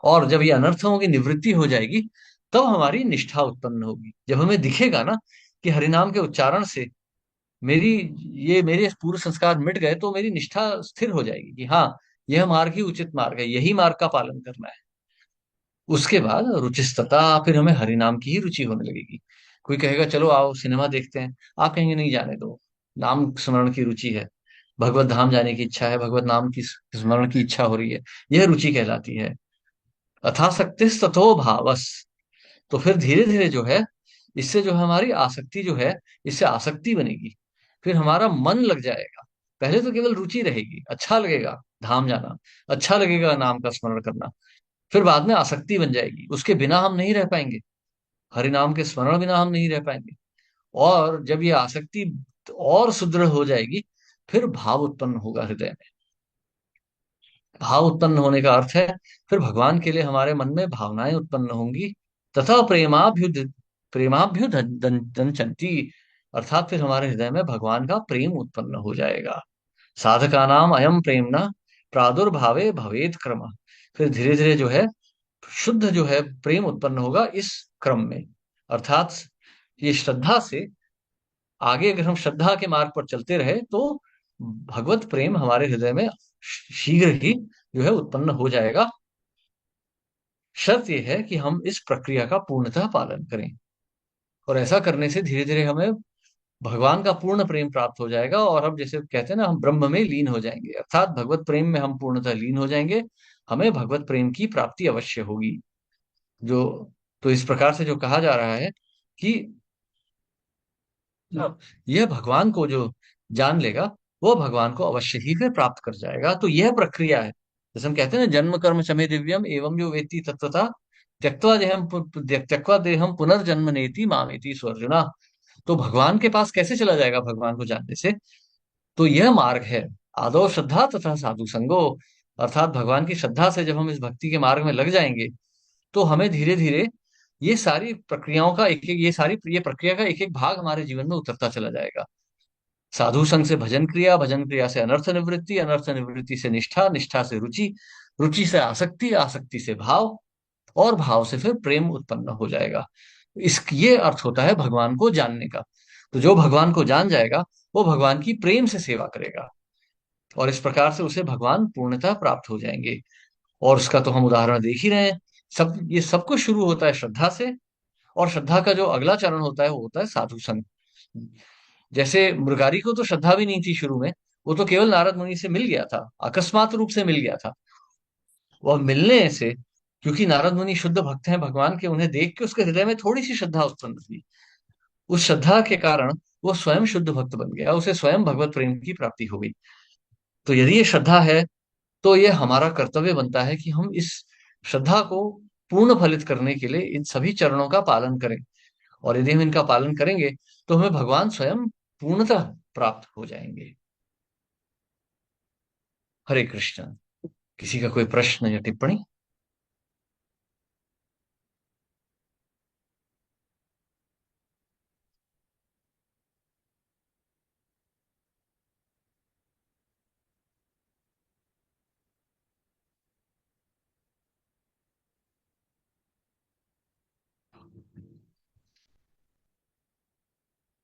और जब ये अनर्थों की निवृत्ति हो जाएगी, तब हमारी निष्ठा उत्पन्न होगी। जब हमें दिखेगा ना कि हरिनाम के उच्चारण से मेरी ये मेरे पूर्व संस्कार मिट गए, तो मेरी निष्ठा स्थिर हो जाएगी कि हाँ, यह मार्ग ही उचित मार्ग है, यही मार्ग का पालन करना है। उसके बाद रुचिस्तता, फिर हमें हरिनाम की ही रुचि होने लगेगी। कोई कहेगा चलो आओ सिनेमा देखते हैं, आप कहेंगे नहीं जाने दो, नाम स्मरण की रुचि है, भगवत धाम जाने की इच्छा है, भगवत नाम की स्मरण की इच्छा हो रही है, यह रुचि कहलाती है। अथासक्ति तथो भावस। तो फिर धीरे धीरे जो है, इससे जो है हमारी आसक्ति जो है, इससे आसक्ति बनेगी, फिर हमारा मन लग जाएगा। पहले तो केवल रुचि रहेगी, अच्छा लगेगा धाम जाना, अच्छा लगेगा नाम का स्मरण करना, फिर बाद में आसक्ति बन जाएगी, उसके बिना हम नहीं रह पाएंगे, हरि नाम के स्मरण बिना हम नहीं रह पाएंगे। और जब ये आसक्ति और सुदृढ़ हो जाएगी, फिर भाव उत्पन्न होगा हृदय में। भाव उत्पन्न होने का अर्थ है, फिर भगवान के लिए हमारे मन में भावनाएं उत्पन्न होंगी। तथा प्रेमाभ्युदंचंती, अर्थात फिर हमारे हृदय में भगवान का प्रेम उत्पन्न हो जाएगा। साधका नाम अयम प्रेमना प्रादुर्भावे भवेद क्रम। फिर धीरे धीरे जो है शुद्ध जो है प्रेम उत्पन्न होगा इस क्रम में। अर्थात ये श्रद्धा से आगे, अगर हम श्रद्धा के मार्ग पर चलते रहे, तो भगवत प्रेम हमारे हृदय में शीघ्र ही जो है उत्पन्न हो जाएगा। शर्त यह है कि हम इस प्रक्रिया का पूर्णतः पालन करें। और ऐसा करने से धीरे धीरे हमें भगवान का पूर्ण प्रेम प्राप्त हो जाएगा, और हम जैसे कहते हैं ना, हम ब्रह्म में लीन हो जाएंगे, अर्थात भगवत प्रेम में हम पूर्णतः लीन हो जाएंगे। हमें भगवत प्रेम की प्राप्ति अवश्य होगी। जो तो इस प्रकार से जो कहा जा रहा है कि यह भगवान को जो जान लेगा, वो भगवान को अवश्य ही फिर प्राप्त कर जाएगा। तो यह प्रक्रिया है, जैसे हम कहते हैं ना, जन्म कर्म चमे दिव्यम एवं जो वेत्ति तत्वता त्यक्त्वा देहम पुनर्जन्म नेति मामेति स्वर्जुना। तो भगवान के पास कैसे चला जाएगा भगवान को जानने से? तो यह मार्ग है, आदौ श्रद्धा तथा साधु संगो। अर्थात भगवान की श्रद्धा से जब हम इस भक्ति के मार्ग में लग जाएंगे, तो हमें धीरे धीरे ये सारी प्रक्रियाओं का एक एक ये प्रक्रिया का एक एक भाग हमारे जीवन में उतरता चला जाएगा। साधु संघ से भजन क्रिया, भजन क्रिया से अनर्थ निवृत्ति, अनर्थ निवृत्ति से निष्ठा, निष्ठा से रुचि, रुचि से आसक्ति, आसक्ति से भाव, और भाव से फिर प्रेम उत्पन्न हो जाएगा। इस ये अर्थ होता है भगवान को जानने का। तो जो भगवान को जान जाएगा, वो भगवान की प्रेम से सेवा करेगा, और इस प्रकार से उसे भगवान पूर्णतः प्राप्त हो जाएंगे। और उसका तो हम उदाहरण देख ही रहे हैं। ये सब कुछ शुरू होता है श्रद्धा से, और श्रद्धा का जो अगला चरण होता है वो होता है साधु संग। जैसे मृगारी को तो श्रद्धा भी नहीं थी शुरू में, वो तो केवल नारद मुनि से मिल गया था, अकस्मात रूप से मिल गया था। वह मिलने से, क्योंकि नारद मुनि शुद्ध भक्त हैं भगवान के, उन्हें देख के उसके हृदय में थोड़ी सी श्रद्धा उत्पन्न हुई। उस श्रद्धा के कारण वो स्वयं शुद्ध भक्त बन गया, उसे स्वयं भगवत प्रेम की प्राप्ति हो गई। तो यदि ये श्रद्धा है, तो ये हमारा कर्तव्य बनता है कि हम इस श्रद्धा को पूर्ण फलित करने के लिए इन सभी चरणों का पालन करें। और यदि हम इनका पालन करेंगे, तो हमें भगवान स्वयं पूर्णतः प्राप्त हो जाएंगे। हरे कृष्ण। किसी का कोई प्रश्न या टिप्पणी?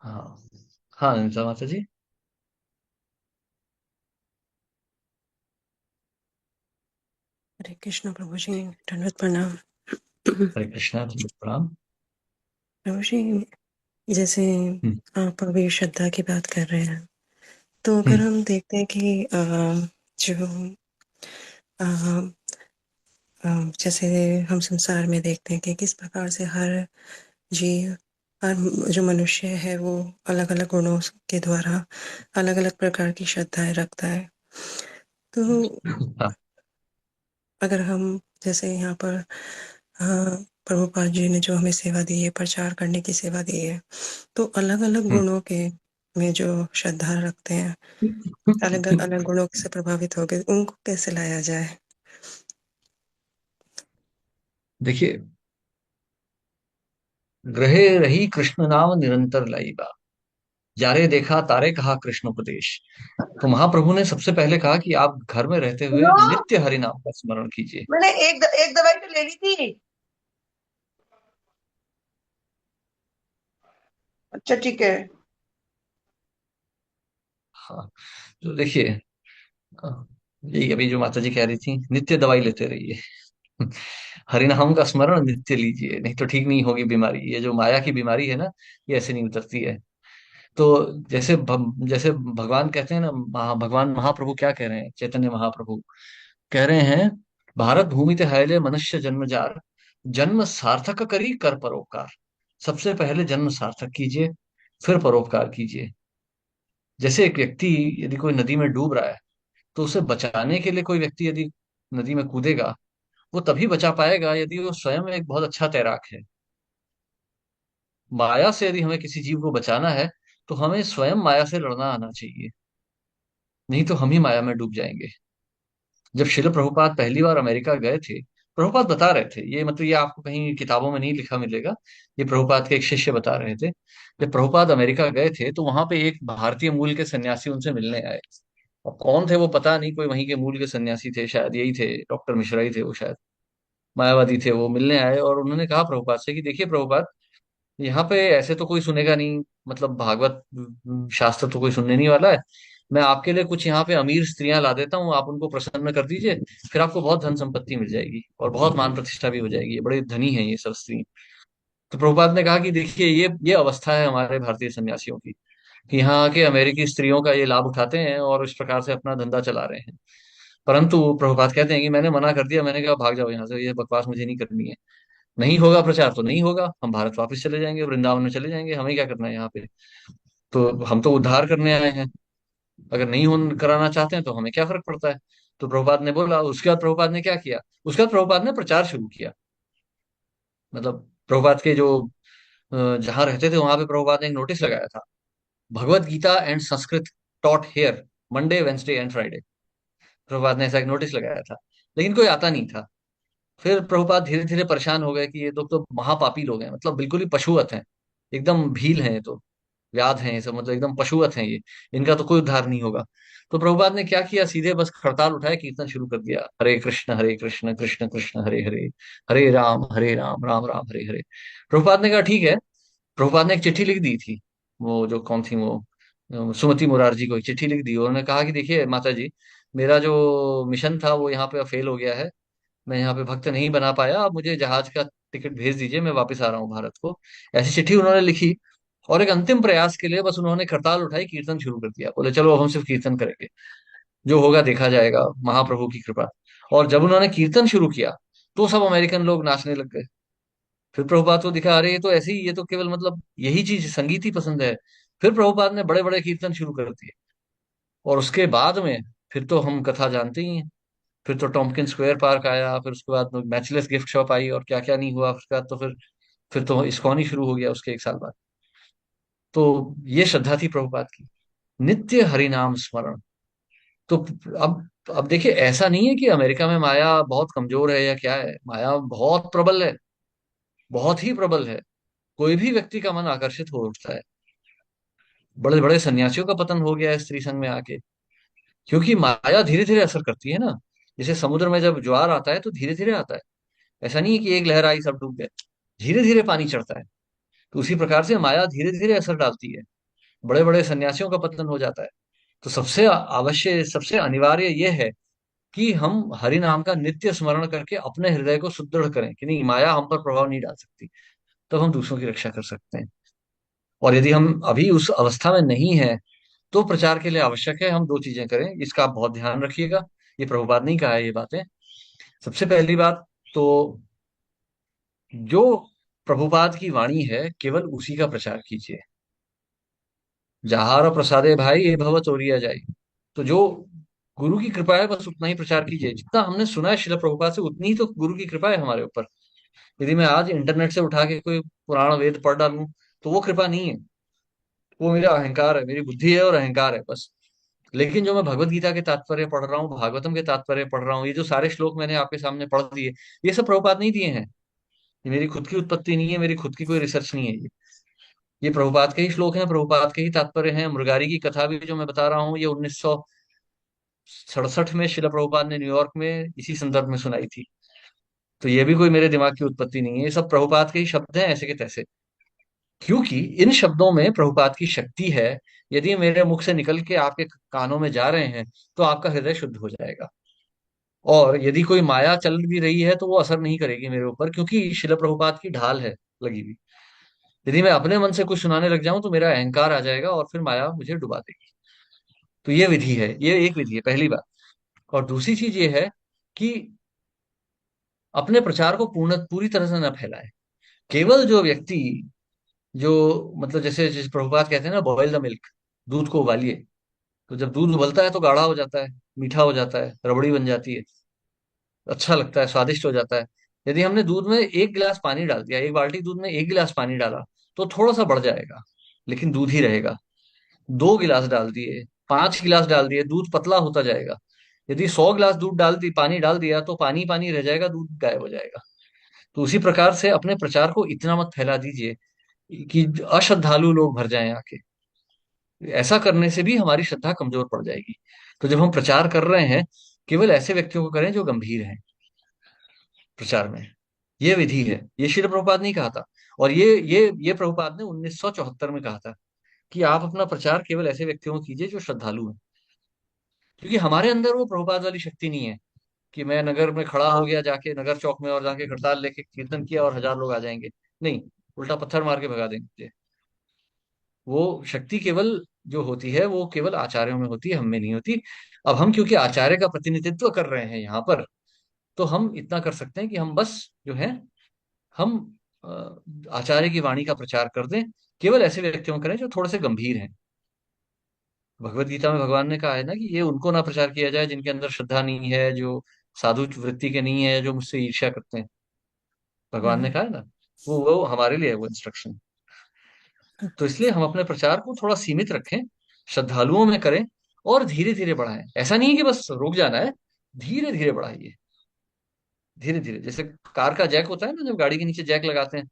हाँ, हाँ अनिता माता जी। हरे कृष्ण प्रभु जी, दंडवत प्रणाम। हरे कृष्णा जी, प्रणाम। प्रभु जी, जैसे हम्म, आप अभी श्रद्धा की बात कर रहे हैं, तो अगर हम्म, हम देखते हैं कि जो अ, अ, जैसे हम संसार में देखते हैं कि किस प्रकार से हर जीव, हर जो मनुष्य है वो अलग अलग गुणों के द्वारा अलग अलग प्रकार की श्रद्धाएं रखता है। तो हाँ, अगर हम जैसे यहाँ पर प्रभुपाद जी ने जो हमें सेवा दी है, प्रचार करने की सेवा दी है, तो अलग अलग हम्म। गुणों के में जो श्रद्धा रखते हैं, अलग अलग गुणों से प्रभावित हो गए, उनको कैसे लाया जाए? देखिए, ग्रहे रही कृष्ण नाम निरंतर लाइबा। यारे देखा तारे कहा कृष्ण उपदेश। तो महाप्रभु ने सबसे पहले कहा कि आप घर में रहते हुए सुनो, नित्य हरि नाम का स्मरण कीजिए। मैंने एक दवाई तो ले ली थी। अच्छा ठीक है। हाँ, तो देखिए, यही अभी जो माता जी कह रही थी, नित्य दवाई लेते रहिए। हरिनाम का स्मरण नित्य लीजिए, नहीं तो ठीक नहीं होगी बीमारी। ये जो माया की बीमारी है ना, ये ऐसे नहीं उतरती है। तो जैसे भगवान कहते हैं ना, भगवान महाप्रभु क्या कह रहे हैं, चैतन्य महाप्रभु कह रहे हैं, भारत भूमि ते हायले मनुष्य जन्म जार, जन्म सार्थक करी कर परोपकार। सबसे पहले जन्म सार्थक कीजिए, फिर परोपकार कीजिए। जैसे एक व्यक्ति यदि कोई नदी में डूब रहा है, तो उसे बचाने के लिए कोई व्यक्ति यदि नदी में कूदेगा, वो तभी बचा पाएगा यदि वो स्वयं एक बहुत अच्छा तैराक है। माया से यदि हमें किसी जीव को बचाना है, तो हमें स्वयं माया से लड़ना आना चाहिए, नहीं तो हम ही माया में डूब जाएंगे। जब शिल प्रभुपाद पहली बार अमेरिका गए थे, प्रभुपाद बता रहे थे, ये मतलब ये आपको कहीं किताबों में नहीं लिखा मिलेगा, ये प्रभुपाद के एक शिष्य बता रहे थे। जब प्रभुपाद अमेरिका गए थे, तो वहां पे एक भारतीय मूल के सन्यासी उनसे मिलने आए। अब कौन थे वो पता नहीं, कोई वहीं के मूल के सन्यासी थे शायद, यही थे, डॉक्टर मिश्रा ही थे वो शायद, मायावादी थे। वो मिलने आए और उन्होंने कहा प्रभुपाद से कि देखिए प्रभुपाद, यहाँ पे ऐसे तो कोई सुनेगा नहीं, मतलब भागवत शास्त्र तो कोई सुनने नहीं वाला है। मैं आपके लिए कुछ यहाँ पे अमीर स्त्रियां ला देता हूँ, आप उनको प्रसन्न कर दीजिए, फिर आपको बहुत धन संपत्ति मिल जाएगी और बहुत मान प्रतिष्ठा भी हो जाएगी, ये बड़े धनी हैं ये सब स्त्री। तो प्रभुपाद ने कहा कि देखिए, ये अवस्था है हमारे भारतीय सन्यासियों की, कि यहाँ के अमेरिकी स्त्रियों का ये लाभ उठाते हैं और इस प्रकार से अपना धंधा चला रहे हैं। परंतु प्रभुपाद कहते हैं कि मैंने मना कर दिया, मैंने कहा भाग जाओ यहाँ से, ये बकवास मुझे नहीं करनी है। नहीं होगा प्रचार तो नहीं होगा, हम भारत वापस चले जाएंगे, वृंदावन में चले जाएंगे, हमें क्या करना है यहाँ पे। तो हम तो उद्धार करने आए हैं, अगर नहीं हो कराना चाहते हैं तो हमें क्या फर्क पड़ता है। तो प्रभुपाद ने बोला, उसके बाद प्रभुपाद ने क्या किया, उसके बाद प्रभुपाद ने प्रचार शुरू किया। मतलब प्रभुपाद के जो जहां रहते थे वहां पे प्रभुपाद ने एक नोटिस लगाया था, Bhagavad Gita and Sanskrit taught here Monday Wednesday and Friday. Prabhupada ने ऐसा एक नोटिस लगाया था, लेकिन कोई आता नहीं था। फिर प्रभुपाद धीरे धीरे परेशान हो गए कि ये लोग तो महापापी लोग हैं, मतलब बिल्कुल ही पशुवत हैं, एकदम भील हैं ये तो, व्याध हैं ये सब, मतलब एकदम पशुवत हैं ये, इनका तो कोई उद्धार नहीं होगा। तो प्रभुपाद ने क्या किया, सीधे बस खड़ताल उठाए, कीर्तन शुरू कर दिया, हरे कृष्ण कृष्ण कृष्ण हरे हरे, हरे राम राम हरे हरे। प्रभुपाद ने कहा ठीक है। प्रभुपाद ने एक चिट्ठी लिख दी थी, वो जो कौन थी वो, सुमति मुरारजी को एक चिट्ठी लिख दी। उन्होंने कहा कि देखिए माता जी, मेरा जो मिशन था वो यहाँ पे फेल हो गया है, मैं यहाँ पे भक्त नहीं बना पाया, आप मुझे जहाज का टिकट भेज दीजिए, मैं वापस आ रहा हूँ भारत को। ऐसी चिट्ठी उन्होंने लिखी। और एक अंतिम प्रयास के लिए बस उन्होंने करताल उठाई, कीर्तन शुरू कर दिया, बोले चलो अब हम सिर्फ कीर्तन करेंगे, जो होगा देखा जाएगा, महाप्रभु की कृपा। और जब उन्होंने कीर्तन शुरू किया, तो सब अमेरिकन लोग नाचने लग गए। फिर प्रभुपाद को दिखा, अरे ये तो ऐसे ही, ये तो केवल मतलब यही चीज संगीत ही पसंद है। फिर प्रभुपाद ने बड़े बड़े कीर्तन शुरू कर दिए। और उसके बाद में फिर तो हम कथा जानते ही हैं। फिर तो टॉम्किन स्क्वायर पार्क आया, फिर उसके बाद मैचलेस गिफ्ट शॉप आई, और क्या क्या नहीं हुआ उसके बाद। तो फिर तो इस्कॉन ही शुरू हो गया उसके एक साल बाद। तो ये श्रद्धा थी प्रभुपाद की, नित्य हरिनाम स्मरण। तो अब देखिए, ऐसा नहीं है कि अमेरिका में माया बहुत कमजोर है या क्या है, माया बहुत प्रबल है, बहुत ही प्रबल है। कोई भी व्यक्ति का मन आकर्षित हो उठता है। बड़े बड़े सन्यासियों का पतन हो गया है स्त्री संघ में आके, क्योंकि माया धीरे धीरे असर करती है ना। जैसे समुद्र में जब ज्वार आता है तो धीरे धीरे आता है, ऐसा नहीं है कि एक लहर आई सब डूब गए, धीरे धीरे पानी चढ़ता है। तो उसी प्रकार से माया धीरे धीरे असर डालती है, बड़े बड़े सन्यासियों का पतन हो जाता है। तो सबसे अवश्य, सबसे अनिवार्य यह है कि हम हरि नाम का नित्य स्मरण करके अपने हृदय को सुदृढ़ करें कि नहीं, माया हम पर प्रभाव नहीं डाल सकती। तब हम दूसरों की रक्षा कर सकते हैं। और यदि हम अभी उस अवस्था में नहीं है, तो प्रचार के लिए आवश्यक है हम दो चीजें करें, इसका आप बहुत ध्यान रखिएगा। ये प्रभुपाद ने ही कहा है ये बातें। सबसे पहली बात तो, जो प्रभुपाद की वाणी है केवल उसी का प्रचार कीजिए। जहार प्रसादे भाई ये भव चोरिया जाई। तो जो गुरु की कृपा है बस उतना ही प्रचार कीजिए, जितना हमने सुना है शिला प्रभुपाद से, उतनी ही तो गुरु की कृपा है हमारे ऊपर। यदि मैं आज इंटरनेट से उठा के कोई पुराण वेद पढ़ डालूं, तो वो कृपा नहीं है, वो मेरा अहंकार है, मेरी बुद्धि है और अहंकार है बस। लेकिन जो मैं भगवत गीता के तात्पर्य पढ़ रहा हूँ, भागवतम के तात्पर्य पढ़ रहा हूँ, ये जो सारे श्लोक मैंने आपके सामने पढ़ दिए, ये सब प्रभुपाद नहीं दिए हैं। ये मेरी खुद की उत्पत्ति नहीं है, मेरी खुद की कोई रिसर्च नहीं है ये। ये प्रभुपाद के ही श्लोक हैं, प्रभुपाद के ही तात्पर्य हैं। मुरारी की कथा भी जो मैं बता रहा हूँ, ये 1967 में शिला प्रभुपाद ने न्यूयॉर्क में इसी संदर्भ में सुनाई थी। तो ये भी कोई मेरे दिमाग की उत्पत्ति नहीं है, ये सब प्रभुपाद के ही शब्द हैं ऐसे के तैसे। क्योंकि इन शब्दों में प्रभुपाद की शक्ति है। यदि मेरे मुख से निकल के आपके कानों में जा रहे हैं तो आपका हृदय शुद्ध हो जाएगा। और यदि कोई माया चल भी रही है तो वो असर नहीं करेगी मेरे ऊपर, क्योंकि शिला प्रभुपाद की ढाल है लगी हुई। यदि मैं अपने मन से कुछ सुनाने लग जाऊं तो मेरा अहंकार आ जाएगा और फिर माया मुझे डुबा देगी। तो ये विधि है, ये एक विधि है, पहली बात। और दूसरी चीज ये है कि अपने प्रचार को पूरी तरह से न फैलाए। केवल जो व्यक्ति, जो मतलब जैसे जिस प्रभुपाद कहते हैं ना, बॉयल द मिल्क, दूध को उबालिए। तो जब दूध उबलता है तो गाढ़ा हो जाता है, मीठा हो जाता है, रबड़ी बन जाती है, अच्छा लगता है, स्वादिष्ट हो जाता है। यदि हमने दूध में एक गिलास पानी डाल दिया, एक बाल्टी दूध में एक गिलास पानी डाला, तो थोड़ा सा बढ़ जाएगा, लेकिन दूध ही रहेगा। 2 गिलास डाल दिए, 5 गिलास डाल दिए, दूध पतला होता जाएगा। यदि 100 गिलास दूध डाल दी पानी डाल दिया तो पानी पानी रह जाएगा, दूध गायब हो जाएगा। तो उसी प्रकार से अपने प्रचार को इतना मत फैला दीजिए कि अश्रद्धालु लोग भर जाएं आके। ऐसा करने से भी हमारी श्रद्धा कमजोर पड़ जाएगी। तो जब हम प्रचार कर रहे हैं, केवल ऐसे व्यक्तियों को करें जो गंभीर हैं प्रचार में। ये विधि है, ये श्रील प्रभुपाद नहीं कहा था। और ये प्रभुपाद ने 1974 में कहा था कि आप अपना प्रचार केवल ऐसे व्यक्तियों को कीजिए जो श्रद्धालु हैं। क्योंकि हमारे अंदर वो प्रभुपाद वाली शक्ति नहीं है कि मैं नगर में खड़ा हो गया जाके, नगर चौक में, और जाके हड़ताल लेके कीर्तन किया और 1,000 लोग आ जाएंगे। नहीं, उल्टा पत्थर मार के भगा देंगे। वो शक्ति केवल जो होती है वो केवल आचार्यों में होती है, हम में नहीं होती। अब हम क्योंकि आचार्य का प्रतिनिधित्व कर रहे हैं यहाँ पर, तो हम इतना कर सकते हैं कि हम बस जो है, हम अ, आचार्य की वाणी का प्रचार कर दें। केवल ऐसे व्यक्तियों में करें जो थोड़े से गंभीर हैं। भगवत गीता में भगवान ने कहा है ना कि ये उनको ना प्रचार किया जाए जिनके अंदर श्रद्धा नहीं है, जो साधु वृत्ति के नहीं है, जो मुझसे ईर्ष्या करते हैं। भगवान ने हुँ, कहा है ना, वो हमारे लिए है वो इंस्ट्रक्शन। तो इसलिए हम अपने प्रचार को थोड़ा सीमित रखें, श्रद्धालुओं में करें, और धीरे धीरे बढ़ाएं। ऐसा नहीं है कि बस रुक जाना है, धीरे धीरे बढ़ाइए। धीरे धीरे, जैसे कार का जैक होता है ना, जब गाड़ी के नीचे जैक लगाते हैं,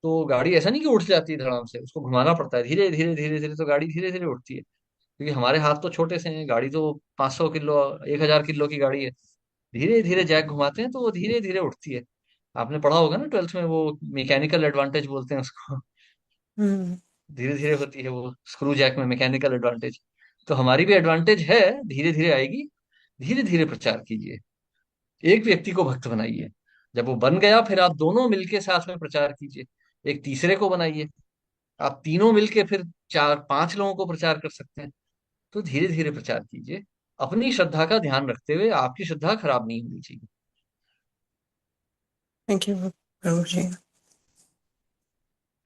तो गाड़ी ऐसा नहीं कि उठ जाती है धड़ाम से, उसको घुमाना पड़ता है धीरे धीरे धीरे धीरे, तो गाड़ी धीरे धीरे उठती है। क्योंकि हमारे हाथ तो छोटे से हैं, गाड़ी तो 500 किलो, 1,000 किलो की गाड़ी है। धीरे धीरे जैक घुमाते हैं तो वो धीरे धीरे उठती है। आपने पढ़ा होगा ना 12th में, वो मैकेनिकल एडवांटेज बोलते हैं उसको। हुँ, धीरे धीरे होती है वो स्क्रू जैक में मैकेनिकल एडवांटेज। तो हमारी भी एडवांटेज है, धीरे धीरे आएगी। धीरे धीरे प्रचार कीजिए, एक व्यक्ति को भक्त बनाइए। जब वो बन गया, फिर आप दोनों मिलके साथ में प्रचार कीजिए, एक तीसरे को बनाइए। आप तीनों मिलके फिर 4 5 लोगों को प्रचार कर सकते हैं। तो धीरे धीरे प्रचार कीजिए, अपनी श्रद्धा का ध्यान रखते हुए। आपकी श्रद्धा खराब नहीं होनी चाहिए। थैंक यू प्रभु जी।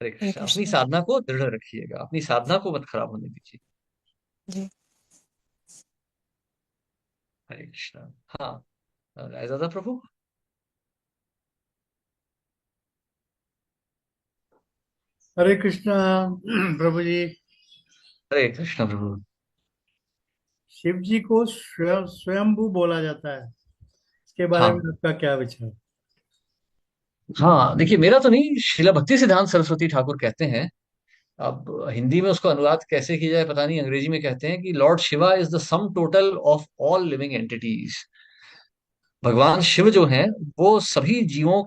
हरे हरे कृष्णा। अपनी कृष्णा। साधना को दृढ़ रखिएगा, अपनी साधना को मत खराब होने दीजिए। जी, हरे कृष्णा। हाँ, राय दादा प्रभु। हरे कृष्णा। प्रभु जी, हरे कृष्णा प्रभु। शिव जी को स्वयंभू बोला जाता है, इसके बारे में हाँ आपका क्या विचार? हाँ, देखिए, मेरा तो नहीं, शिला भक्ति सिद्धांत सरस्वती ठाकुर कहते हैं। अब हिंदी में उसको अनुवाद कैसे किया जाए पता नहीं, अंग्रेजी में कहते हैं कि Lord Shiva is the sum total of all living entities. भगवान शिव जो हैं, वो सभी जीवों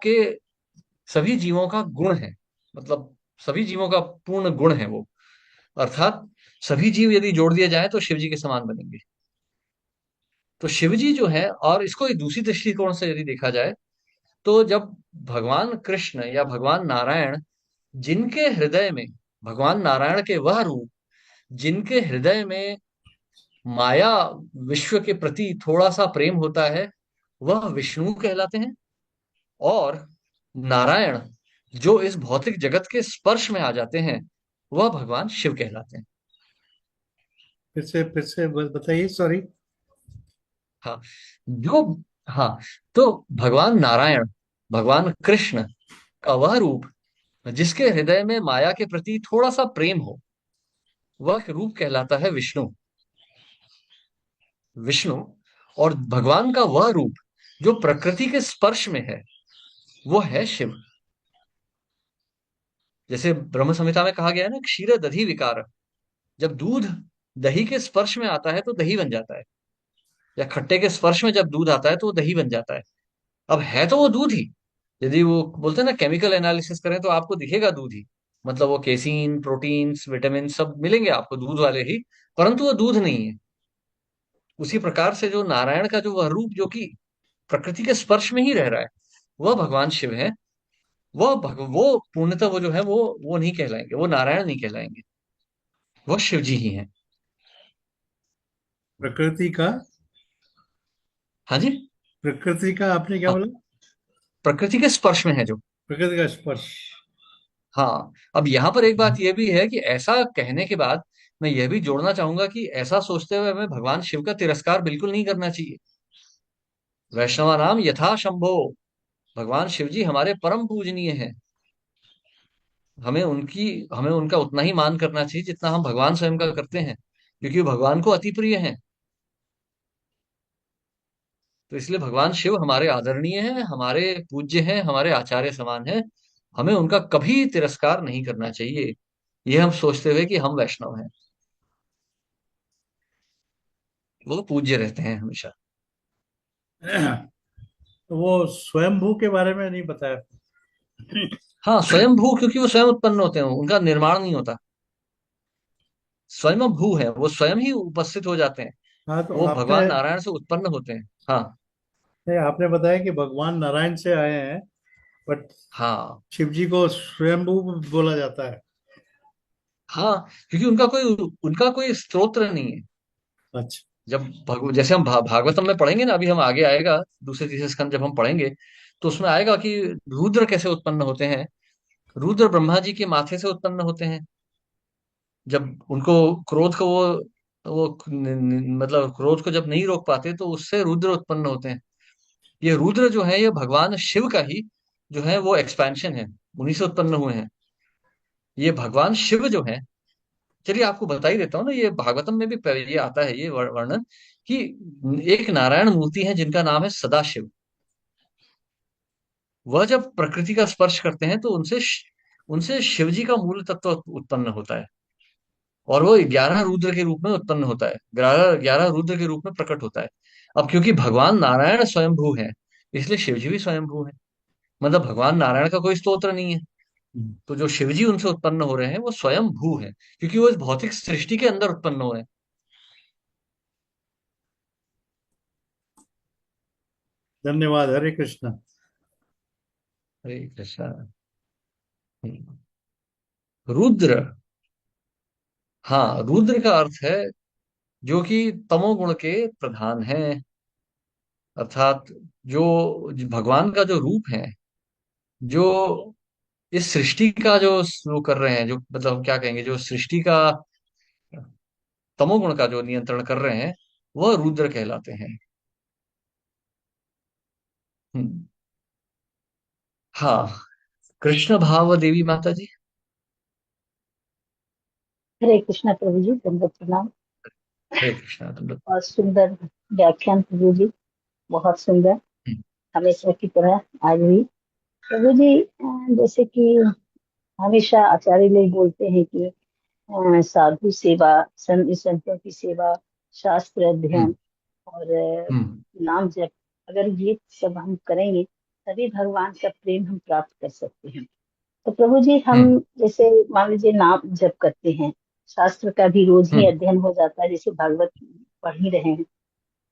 का गुण है। मतलब सभी जीवों का पूर्ण गुण है वो। अर्थात सभी जीव यदि जोड़ दिए जाए तो शिव जी के समान बनेंगे। तो शिव जी जो है, और इसको एक दूसरी दृष्टिकोण से यदि देखा जाए, तो जब भगवान कृष्ण या भगवान नारायण, जिनके हृदय में, भगवान नारायण के वह रूप जिनके हृदय में माया विश्व के प्रति थोड़ा सा प्रेम होता है, वह विष्णु कहलाते हैं। और नारायण, जो इस भौतिक जगत के स्पर्श में आ जाते हैं, वह भगवान शिव कहलाते हैं। फिर से बताइए, सॉरी। हाँ, जो, हाँ, तो भगवान नारायण, भगवान कृष्ण का वह रूप जिसके हृदय में माया के प्रति थोड़ा सा प्रेम हो, वह रूप कहलाता है विष्णु। विष्णु। और भगवान का वह रूप जो प्रकृति के स्पर्श में है, वो है शिव। जैसे ब्रह्म संहिता में कहा गया है ना, क्षीर दधि विकार। जब दूध दही के स्पर्श में आता है तो दही बन जाता है, या खट्टे के स्पर्श में जब दूध आता है तो वो दही बन जाता है। अब है तो वो दूध ही। यदि वो बोलते हैं ना केमिकल एनालिसिस करें तो आपको दिखेगा दूध ही, मतलब वो केसीन, प्रोटीन्स, विटामिन सब मिलेंगे आपको दूध वाले ही, परंतु वो दूध नहीं है। उसी प्रकार से जो नारायण का जो वह रूप जो कि प्रकृति के स्पर्श में ही रह रहा है, वह भगवान शिव है। वो पूर्णतः वो जो है वो नहीं कहलाएंगे, वो नारायण नहीं कहलाएंगे, वो शिव जी ही हैं। प्रकृति का, हाँ जी। प्रकृति का आपने क्या हाँ, बोला? प्रकृति के स्पर्श में है जो। प्रकृति का स्पर्श। हाँ, अब यहाँ पर एक बात यह भी है कि ऐसा कहने के बाद मैं यह भी जोड़ना चाहूंगा कि ऐसा सोचते हुए हमें भगवान शिव का तिरस्कार बिल्कुल नहीं करना चाहिए। वैष्णवा नाम यथा शंभो, भगवान शिव जी हमारे परम पूजनीय हैं। हमें उनका उतना ही मान करना चाहिए जितना हम भगवान स्वयं का करते हैं, क्योंकि वो भगवान को अति प्रिय हैं। तो इसलिए भगवान शिव हमारे आदरणीय हैं, हमारे पूज्य हैं, हमारे आचार्य समान हैं। हमें उनका कभी तिरस्कार नहीं करना चाहिए, ये हम सोचते हुए कि हम वैष्णव हैं। वो पूज्य रहते हैं हमेशा। तो वो स्वयंभू के बारे में नहीं बताया। हाँ, स्वयं भू, क्योंकि वो स्वयं उत्पन्न होते हैं, उनका निर्माण नहीं होता। स्वयं भू है, वो स्वयं ही उपस्थित हो जाते हैं। हाँ, तो वो आपने भगवान नारायण से उत्पन्न होते हैं। हाँ। नहीं, आपने बताया कि भगवान नारायण से आए हैं, बट हाँ। शिव जी को स्वयंभू बोला जाता है। हाँ, क्योंकि उनका कोई स्तोत्र नहीं है। अच्छा। जब जैसे हम भागवतम में पढ़ेंगे ना, अभी हम आगे आएगा, दूसरे तीसरे स्कंद जब हम पढ़ेंगे तो उसमें आएगा कि रुद्र कैसे उत्पन्न होते हैं। रुद्र ब्रह्मा जी के माथे से उत्पन्न होते हैं। जब उनको क्रोध को वो मतलब क्रोध को जब नहीं रोक पाते तो उससे रुद्र उत्पन्न होते हैं। ये रुद्र जो है ये भगवान शिव का ही जो है वो एक्सपेंशन है, उन्हीं से उत्पन्न हुए हैं। ये भगवान शिव जो है, चलिए आपको बता ही देता हूँ ना, ये भागवतम में भी ये आता है ये वर्णन कि एक नारायण मूर्ति है जिनका नाम है सदाशिव। वह जब प्रकृति का स्पर्श करते हैं तो उनसे शिव जी का मूल तत्व उत्पन्न होता है, और वो 11 रुद्र के रूप में उत्पन्न होता है, 11 रुद्र के रूप में प्रकट होता है। अब क्योंकि भगवान नारायण स्वयंभू है, इसलिए शिव जी भी स्वयंभू है। मतलब भगवान नारायण का कोई स्तोत्र नहीं है। तो जो शिव जी उनसे उत्पन्न हो रहे हैं वो स्वयं भू है, क्योंकि वो इस भौतिक सृष्टि के अंदर उत्पन्न हो रहे हैं। धन्यवाद। हरे कृष्णा। हरे कृष्णा। रुद्र, हाँ, रुद्र का अर्थ है जो कि तमोगुण के प्रधान हैं, अर्थात जो भगवान का जो रूप है, जो इस सृष्टि का जो कर रहे हैं, जो मतलब हम क्या कहेंगे, जो सृष्टि का तमोगुण का जो नियंत्रण कर रहे हैं, वह रुद्र कहलाते हैं। हम्म, हाँ। कृष्ण भाव देवी माता जी। हरे कृष्णा प्रभु जी, दंडवत प्रणाम। हरे कृष्णा तुम लोग। बहुत सुंदर व्याख्यान प्रभु जी, बहुत सुंदर, हमेशा की तरह आज भी। प्रभु जी, जैसे कि हमेशा आचार्य लोग बोलते हैं कि साधु सेवा, संतों की सेवा, शास्त्र हम्म। अध्ययन और हम्म। नाम जप, अगर ये सब हम करेंगे तभी भगवान का प्रेम हम प्राप्त कर सकते हैं। तो प्रभु जी, हम हम्म। जैसे मान लीजिए नाम जप करते हैं, शास्त्र का भी रोज ही हम्म। अध्ययन हो जाता है, जैसे भागवत पढ़ ही रहे हैं,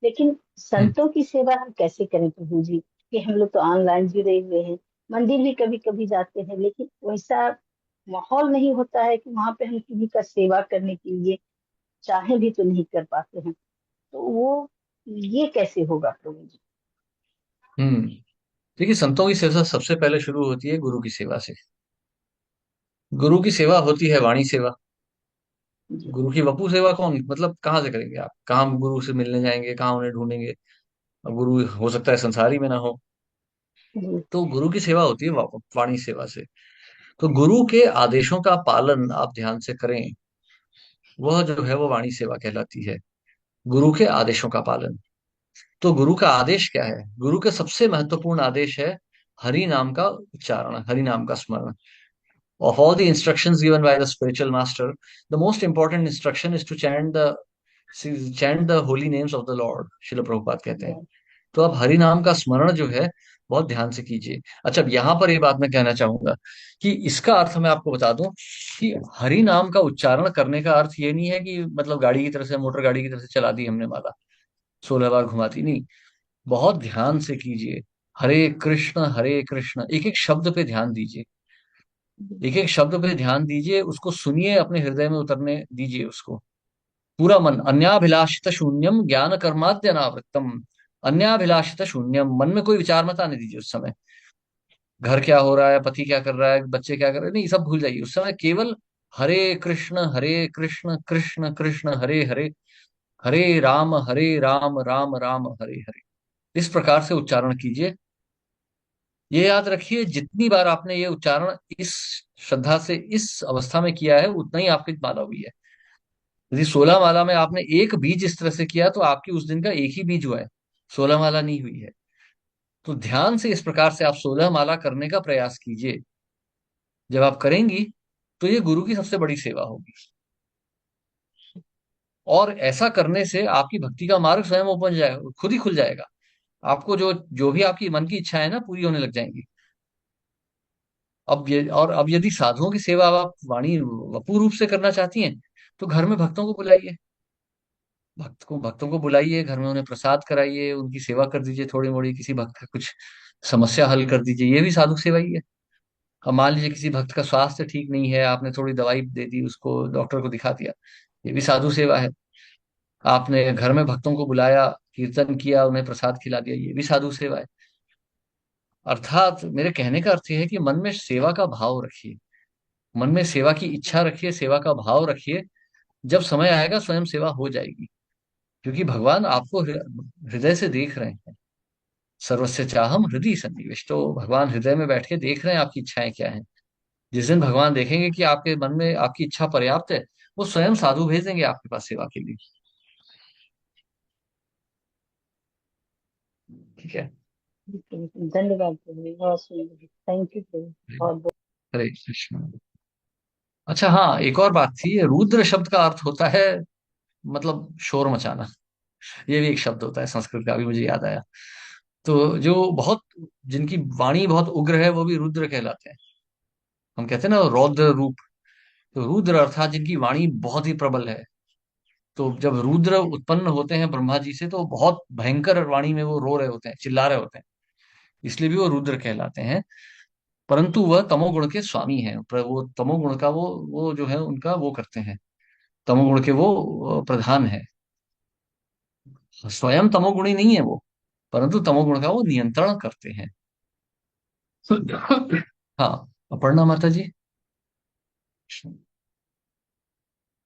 लेकिन हम्म। संतों की सेवा हम कैसे करें प्रभु जी? कि हम लोग तो ऑनलाइन जुड़े हुए हैं, मंदिर भी कभी कभी जाते हैं, लेकिन वैसा माहौल नहीं होता है कि वहां पे हम किसी का सेवा करने के लिए चाहे भी तो नहीं कर पाते हैं। तो वो ये कैसे होगा प्रभु जी? हम्म। देखिए, संतों की सेवा सबसे पहले शुरू होती है गुरु की सेवा से। गुरु की सेवा होती है वाणी सेवा। जी गुरु की वपु सेवा कौन, मतलब कहाँ से करेंगे आप, कहाँ गुरु से मिलने जाएंगे, कहाँ उन्हें ढूंढेंगे। अब गुरु हो सकता है संसारी में ना हो। जी। तो गुरु की सेवा होती है वाणी सेवा से। तो गुरु के आदेशों का पालन आप ध्यान से करें, वह जो है वो वाणी सेवा कहलाती है। गुरु के आदेशों का पालन। तो गुरु का आदेश क्या है? गुरु का सबसे महत्वपूर्ण आदेश है हरि नाम का उच्चारण, हरि नाम का स्मरण। Of all the instructions given by the spiritual master, the most important instruction is to chant the holy names of the Lord. शिला प्रभुपाद कहते हैं। Yes. तो अब हरि नाम का स्मरण जो है बहुत ध्यान से कीजिए। अच्छा, अब यहाँ पर ये बात मैं कहना चाहूंगा कि इसका अर्थ मैं आपको बता दूं कि हरि नाम का उच्चारण करने का अर्थ ये नहीं है कि मतलब गाड़ी की तरह से, मोटर गाड़ी की तरह से चला दी हमने माला, 16 बार घुमाती नहीं। बहुत ध्यान से कीजिए। हरे कृष्ण, एक एक शब्द पे ध्यान दीजिए। एक एक शब्द पे ध्यान दीजिए, उसको सुनिए, अपने हृदय में उतरने दीजिए उसको। पूरा मन, अन्याभिलाषित शून्यम ज्ञान कर्माद्यनावृत्तम। अन्याभिलाषित शून्यम, मन में कोई विचार मत आने दीजिए उस समय। घर क्या हो रहा है, पति क्या कर रहा है, बच्चे क्या कर रहे हैं, नहीं, सब भूल जाइए उस समय। केवल हरे कृष्ण कृष्ण कृष्ण हरे हरे, हरे राम राम राम हरे हरे, इस प्रकार से उच्चारण कीजिए। ये याद रखिए, जितनी बार आपने ये उच्चारण इस श्रद्धा से इस अवस्था में किया है, उतना ही आपकी माला हुई है। यदि 16 माला में आपने एक बीज इस तरह से किया, तो आपकी उस दिन का एक ही बीज हुआ है, 16 माला नहीं हुई है। तो ध्यान से इस प्रकार से आप 16 माला करने का प्रयास कीजिए। जब आप करेंगी तो ये गुरु की सबसे बड़ी सेवा होगी। और ऐसा करने से आपकी भक्ति का मार्ग स्वयं ओपन जाएगा, खुद ही खुल जाएगा। आपको जो जो भी आपकी मन की इच्छा है ना, पूरी होने लग जाएंगी। अब यदि साधुओं की सेवा आप वाणी वपू रूप से करना चाहती हैं, तो घर में भक्तों को बुलाइए। भक्तों को बुलाइए, घर में उन्हें प्रसाद कराइए, उनकी सेवा कर दीजिए थोड़ी मोड़ी, किसी भक्त का कुछ समस्या हल कर दीजिए, ये भी साधु सेवा ही है। अब मान लीजिए किसी भक्त का स्वास्थ्य ठीक नहीं है, आपने थोड़ी दवाई दे दी उसको, डॉक्टर को दिखा दिया, ये भी साधु सेवा है। आपने घर में भक्तों को बुलाया, कीर्तन किया, उन्हें प्रसाद खिला दिया, ये भी साधु सेवा है। अर्थात मेरे कहने का अर्थ यह है कि मन में सेवा का भाव रखिए, मन में सेवा की इच्छा रखिए, सेवा का भाव रखिए। जब समय आएगा स्वयं सेवा हो जाएगी, क्योंकि भगवान आपको हृदय से देख रहे हैं। सर्वस्य चाहम हृदय सन्निविष्ट, तो भगवान हृदय में बैठ के देख रहे हैं आपकी इच्छाएं क्या हैं। जिस दिन भगवान देखेंगे कि आपके मन में आपकी इच्छा पर्याप्त है, वो स्वयं साधु भेज देंगे आपके पास सेवा के लिए। ठीक है। धन्यवाद प्रभु, बहुत सुंदर, थैंक यू प्रभु, बहुत बहुत। हरे कृष्ण। अच्छा हाँ, एक और बात थी, रुद्र शब्द का अर्थ होता है मतलब शोर मचाना। ये भी एक शब्द होता है संस्कृत का, भी मुझे याद आया। तो जो बहुत, जिनकी वाणी बहुत उग्र है, वो भी रुद्र कहलाते हैं। हम कहते हैं ना रौद्र रूप, तो रुद्र अर्थात जिनकी वाणी बहुत ही प्रबल है। तो जब रुद्र उत्पन्न होते हैं ब्रह्मा जी से, तो बहुत भयंकर वाणी में वो रो रहे होते हैं, चिल्ला रहे होते हैं, इसलिए भी वो रुद्र कहलाते हैं। परंतु वह तमोगुण के स्वामी हैं, वो तमोगुण का वो जो है उनका वो करते हैं, तमोगुण के वो प्रधान है। स्वयं तमोगुणी नहीं है वो, परंतु तमोगुण का वो नियंत्रण करते हैं। हाँ, अपर्णा माता जी।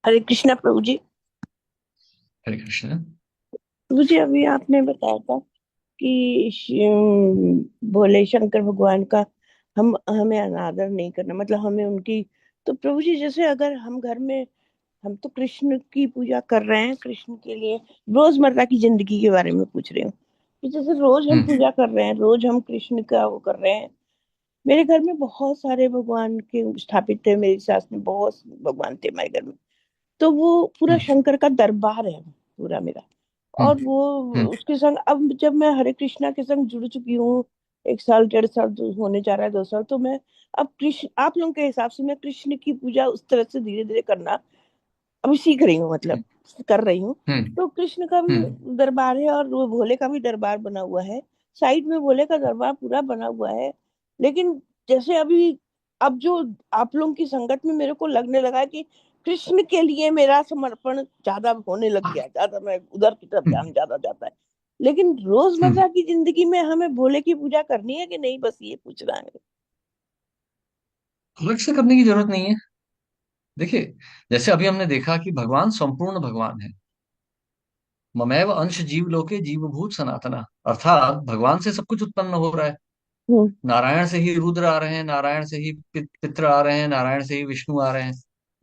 हरे कृष्णा प्रभु जी। हरे कृष्ण। प्रभु जी, अभी आपने बताया था कि भोले शंकर भगवान का हम हमें अनादर नहीं करना, मतलब हमें उनकी। तो प्रभु जी, जैसे अगर हम घर में, हम तो कृष्ण की पूजा कर रहे हैं, कृष्ण के लिए रोजमर्रा की जिंदगी के बारे में पूछ रही हूँ कि जैसे रोज हम हम्म। पूजा कर रहे हैं, रोज हम कृष्ण का वो कर रहे हैं। मेरे घर में बहुत सारे भगवान के स्थापित थे, मेरी सास ने बहुत भगवान थे हमारे घर में। तो वो पूरा हम्म। शंकर का दरबार है पूरा मेरा। हम्म। और वो हम्म। उसके संग अब जब मैं हरे कृष्णा के संग जुड़ चुकी हूँ, 1 साल 1.5 साल होने जा रहा है, 2 साल, तो मैं अब कृष्ण, आप लोगों के हिसाब से मैं कृष्ण की पूजा उस तरह से धीरे धीरे करना अभी सीख रही हूँ, मतलब कर रही हूँ। हम्म। तो कृष्ण का भी हम्म। दरबार है और वो भोले का भी दरबार बना हुआ है। साइड में भोले का दरबार पूरा बना हुआ है। लेकिन जैसे अभी, अब जो आप लोगों की संगत में मेरे को लगने लगा है कि कृष्ण के लिए मेरा समर्पण ज्यादा होने लग गया, ज्यादा मैं उधर की तरफ ध्यान ज्यादा जाता है। लेकिन हम्म। रोजमर्रा की जिंदगी में हमें भोले की पूजा करनी है कि नहीं, बस ये पूछना है। अलग से करने की जरूरत नहीं है। देखिए, जैसे अभी हमने देखा कि भगवान संपूर्ण भगवान है। ममैव अंश जीव लोके जीवभूत सनातना, अर्थात भगवान से सब कुछ उत्पन्न हो रहा है। हम्म। नारायण से ही रुद्र आ रहे हैं, नारायण से ही पितृ आ रहे हैं, नारायण से ही विष्णु आ रहे हैं,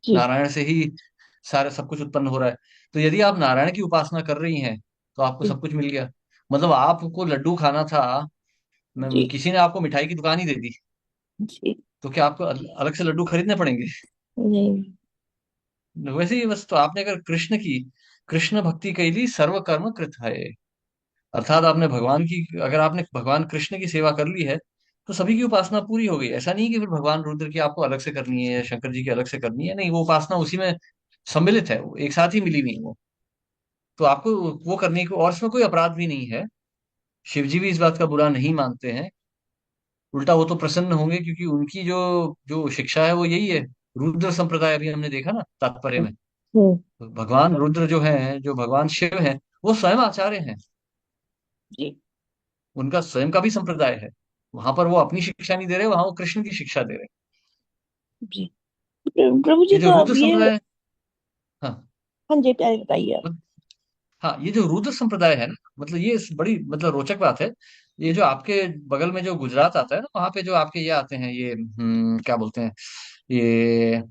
जी। नारायण से ही सारे सब कुछ उत्पन्न हो रहा है। तो यदि आप नारायण की उपासना कर रही हैं, तो आपको जी। सब कुछ मिल गया। मतलब आपको लड्डू खाना था, जी। किसी ने आपको मिठाई की दुकान ही दे दी। जी। तो क्या आपको अलग से लड्डू खरीदने पड़ेंगे? नहीं। वैसे ही बस, तो आपने अगर कृष्ण भक्ति कैली सर्व कर्म कृत है, अर्थात आपने भगवान की, अगर आपने भगवान कृष्ण की सेवा कर ली है तो सभी की उपासना पूरी हो गई। ऐसा नहीं कि फिर भगवान रुद्र की आपको अलग से करनी है या शंकर जी की अलग से करनी है, नहीं, वो उपासना उसी में सम्मिलित है, वो एक साथ ही मिली हुई है वो। तो आपको वो करने की, और इसमें कोई अपराध भी नहीं है। शिव जी भी इस बात का बुरा नहीं मानते हैं, उल्टा वो तो प्रसन्न होंगे, क्योंकि उनकी जो जो शिक्षा है वो यही है। रुद्र संप्रदाय अभी हमने देखा ना तात्पर्य में, हम्म। तो भगवान रुद्र जो है, जो भगवान शिव हैं, वो स्वयं आचार्य हैं। जी। उनका स्वयं का भी संप्रदाय है। वहां पर वो अपनी शिक्षा नहीं दे रहे, वहां वो कृष्ण की शिक्षा दे रहे। जी। प्रभु जी ये जो तो रुद्र अब ये। संप्रदाय, हाँ, हाँ जी, पहले बताइए आप। हाँ, ये जो रुद्र संप्रदाय है ना, मतलब ये बड़ी मतलब रोचक बात है। ये जो आपके बगल में जो गुजरात आता है ना, वहां पे जो आपके ये आते हैं, ये क्या बोलते हैं, ये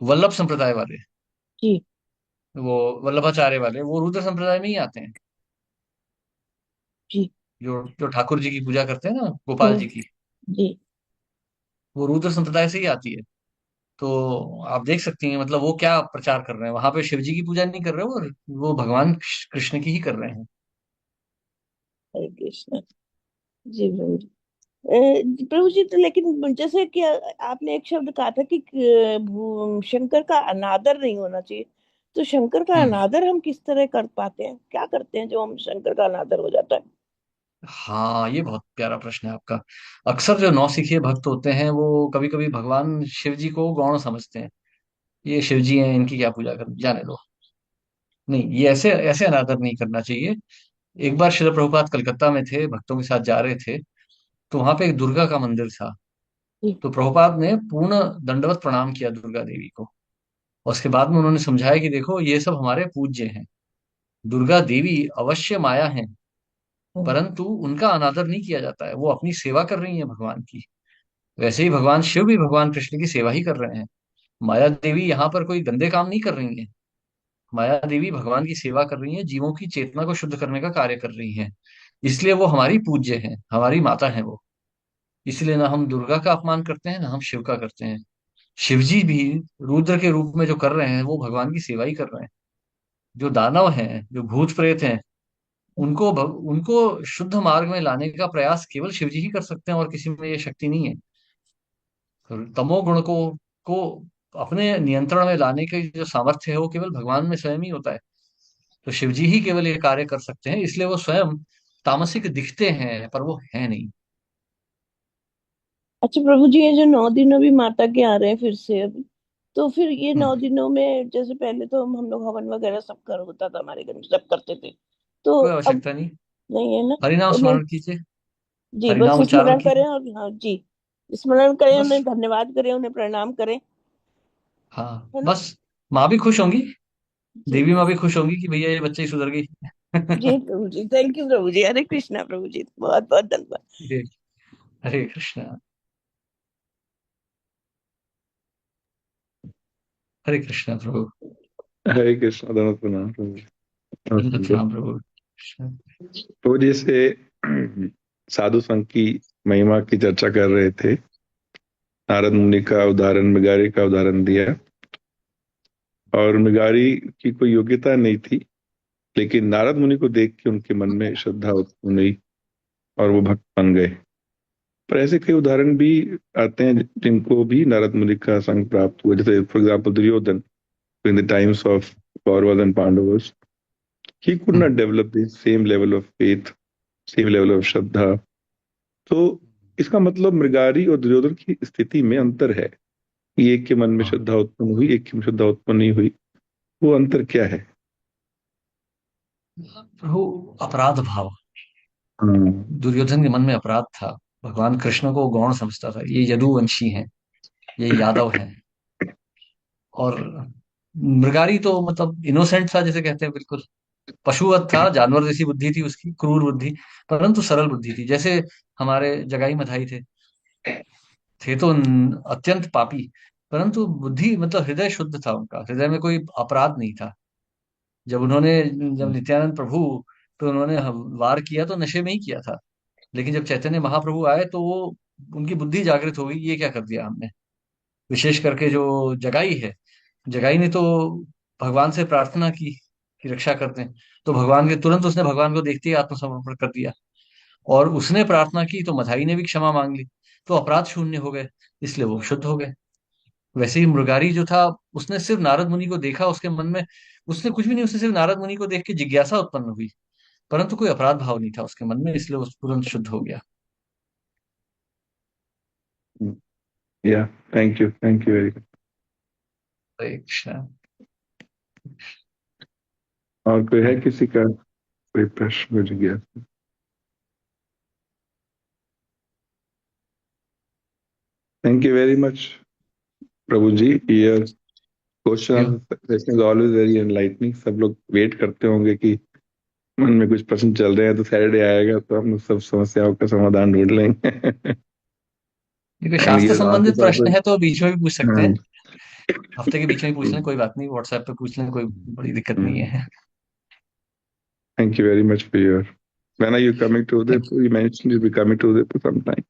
वल्लभ संप्रदाय वाले, जी। वो वल्लभाचार्य वाले, वो रुद्र संप्रदाय में ही आते हैं। जी। जो जो ठाकुर जी की पूजा करते हैं ना, गोपाल हम्म। जी की, जी। वो रुद्र संप्रदाय से ही आती है। तो आप देख सकती हैं, मतलब वो क्या प्रचार कर रहे हैं, वहां पे शिव जी की पूजा नहीं कर रहे हो, वो भगवान कृष्ण की ही कर रहे हैं। हरे कृष्ण। जी प्रभु जी। प्रभु जी, तो लेकिन जैसे कि आपने एक शब्द कहा था कि शंकर का अनादर नहीं होना चाहिए। तो शंकर का हम्म। अनादर हम किस तरह कर पाते हैं, क्या करते हैं जो हम शंकर का अनादर हो जाता है? हाँ, ये बहुत प्यारा प्रश्न है आपका। अक्सर जो नौसिखिए भक्त होते हैं वो कभी कभी भगवान शिव जी को गौण समझते हैं। ये शिव जी हैं, इनकी क्या पूजा कर, जाने दो। नहीं, ये ऐसे ऐसे अनादर नहीं करना चाहिए। एक बार श्रील प्रभुपाद कलकत्ता में थे, भक्तों के साथ जा रहे थे, तो वहां पे एक दुर्गा का मंदिर था। जी। तो प्रभुपाद ने पूर्ण दंडवत प्रणाम किया दुर्गा देवी को, और उसके बाद में उन्होंने समझाया कि देखो, ये सब हमारे पूज्य हैं। दुर्गा देवी अवश्य माया है, हम्म। परंतु उनका अनादर नहीं किया जाता है, वो अपनी सेवा कर रही है भगवान की। वैसे ही भगवान शिव भी भगवान कृष्ण की सेवा ही कर रहे हैं। माया देवी यहाँ पर कोई गंदे काम नहीं कर रही है। माया देवी भगवान की सेवा कर रही है, जीवों की चेतना को शुद्ध करने का कार्य कर रही है। इसलिए वो हमारी पूज्य है, हमारी माता है वो। इसलिए ना हम दुर्गा का अपमान करते हैं, ना हम शिव का करते हैं। शिव जी भी रुद्र के रूप में जो कर रहे हैं, वो भगवान की सेवा ही कर रहे हैं। जो दानव हैं, जो भूत प्रेत हैं, उनको शुद्ध मार्ग में लाने का प्रयास केवल शिव जी ही कर सकते हैं, और किसी में ये शक्ति नहीं है। तो तमोगुण को अपने नियंत्रण में लाने की जो सामर्थ्य है, वो केवल भगवान में स्वयं ही होता है। तो शिव जी ही केवल ये कार्य कर सकते हैं, इसलिए वो स्वयं तामसिक दिखते हैं, पर वो है नहीं। अच्छा प्रभु जी, ये जो 9 दिन अभी माता के आ रहे हैं फिर से अभी, तो फिर ये हम्म। 9 दिनों में जैसे पहले तो हम लोग हवन वगैरह सब कर होता था हमारे घर में, सब करते थे। तो कोई अब आवश्यकता नहीं। नहीं है ना? हरिनाम तो मैं। स्मरण कीजिए। जी, बस हरिनाम उच्चारण स्मरण करें कीजिए। और हाँ जी, स्मरण करें, बस। उन्हें धन्यवाद करें, उन्हें प्रणाम करें। हाँ, है ना? बस। माँ भी खुश होंगी, जी। देवी माँ भी खुश होंगी कि भैया ये बच्चे ही सुधर गई। जी प्रभु जी, थैंक यू प्रभु जी, हरे कृष्णा प्रभु जी, बहुत बहुत धन्यवाद। जी, हरे कृष्णा। हरे कृष्णा प्रभु। हरे कृष्ण, धन्यवाद प्रणाम प्रभु जी। दंडवत नमस्ते। प्रणाम प्रभु। प्रभु जी से साधु संघ की महिमा की चर्चा कर रहे थे। नारद मुनि का उदाहरण, मृगारी का उदाहरण दिया, और मृगारी की कोई योग्यता नहीं थी, लेकिन नारद मुनि को देख के उनके मन में श्रद्धा उत्पन्न हुई और वो भक्त बन गए। पर ऐसे कई उदाहरण भी आते हैं जिनको भी नारद मुनि का संग प्राप्त हुआ, जैसे for example Duryodhan in the times of Kauravas and Pandavas. He could not develop the same level of faith, same level of श्रद्धा। तो इसका मतलब मृगारी और दुर्योधन की स्थिति में अंतर है। एक के मन में हाँ, श्रद्धा उत्पन्न हुई, एक की श्रद्धा उत्पन्न नहीं हुई। वो अंतर क्या है? प्रभु, अपराध भाव। हाँ। दुर्योधन के मन में अपराध था, भगवान कृष्ण को गौण समझता था, ये यदुवंशी हैं, ये यादव हैं। और मृगारी तो मतलब इनोसेंट था, जैसे कहते हैं, बिल्कुल पशुवत था, जानवर जैसी बुद्धि थी उसकी, क्रूर बुद्धि, परंतु सरल बुद्धि थी, जैसे हमारे जगाई मधाई थे तो अत्यंत पापी, परंतु बुद्धि मतलब हृदय शुद्ध था, उनका हृदय में कोई अपराध नहीं था। जब उन्होंने जब नित्यानंद प्रभु पे उन्होंने वार किया तो नशे में ही किया था, लेकिन जब चैतन्य महाप्रभु आए तो वो उनकी बुद्धि जागृत हो गई, ये क्या कर दिया हमने। विशेष करके जो जगाई है, जगाई ने तो भगवान से प्रार्थना की कि रक्षा कर दें। तो भगवान के तुरंत उसने भगवान को देखते ही आत्मसमर्पण कर दिया। और उसने प्रार्थना की तो मथाई ने भी क्षमा मांग ली। तो अपराध शून्य हो गए, इसलिए वो शुद्ध हो गए। वैसे ही मृगारी जो था, उसने सिर्फ नारद मुनि को देखा, उसके मन में उसने कुछ भी नहीं, उसने सिर्फ नारद मुनि को देख के जिज्ञासा उत्पन्न हुई, परंतु कोई अपराध भाव नहीं था उसके मन में, इसलिए वो तुरंत शुद्ध हो गया। या thank you very much. Hare Krishna. और कोई है किसी का कोई प्रश्न मुझे गया? Thank you very much Prabhu ji. Your question session is always very enlightening. सब लोग वेट करते होंगे कि मन में कुछ प्रश्न चल रहे हैं तो सैटरडे आएगा तो हम सब समस्याओं का समाधान ढूंढ लेंगे। क्योंकि शास्त्र संबंधित प्रश्न है तो बीच में भी पूछ सकते हैं, हाँ, हफ्ते के बीच में ही पूछ लें, कोई बात नहीं, व्हाट्सएप पे पूछ लें, कोई बड़ी दिक्कत नहीं है। Thank you very much for your. When are you coming to Udaipur? You mentioned you'll be coming to Udaipur sometime.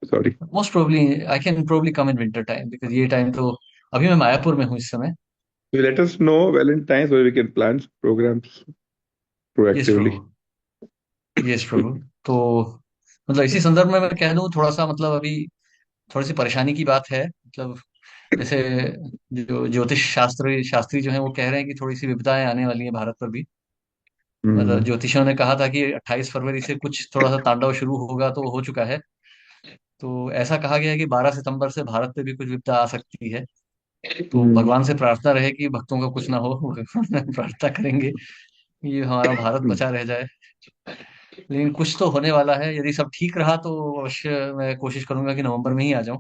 Sorry. Most probably I can probably come in winter time, because ये time तो अभी मैं मायापुर में हूँ इस समय। You let us know Valentine's so we can plan programs yes proactively. Prabhu, yes Prabhu. तो मतलब इसी संदर्भ में मैं कह दूं, थोड़ा सा मतलब अभी थोड़ी सी परेशानी की बात है। मतलब जैसे जो ज्योतिष शास्त्री जो है वो कह रहे हैं कि थोड़ी सी विपदाएं आने वाली हैं भारत पर भी। मतलब ज्योतिषियों ने कहा था कि 28 फरवरी से कुछ थोड़ा सा तांडव शुरू होगा, तो हो चुका है। तो ऐसा कहा गया है कि 12 सितंबर से भारत पे भी कुछ विपदा आ सकती है। तो भगवान से प्रार्थना रहे कि भक्तों का कुछ ना हो। भगवान प्रार्थना करेंगे कि ये हमारा भारत बचा रह जाए। लेकिन कुछ तो होने वाला है, यदि सब ठीक रहा तो अवश्य मैं कोशिश करूंगा कि नवंबर में ही आ जाऊं।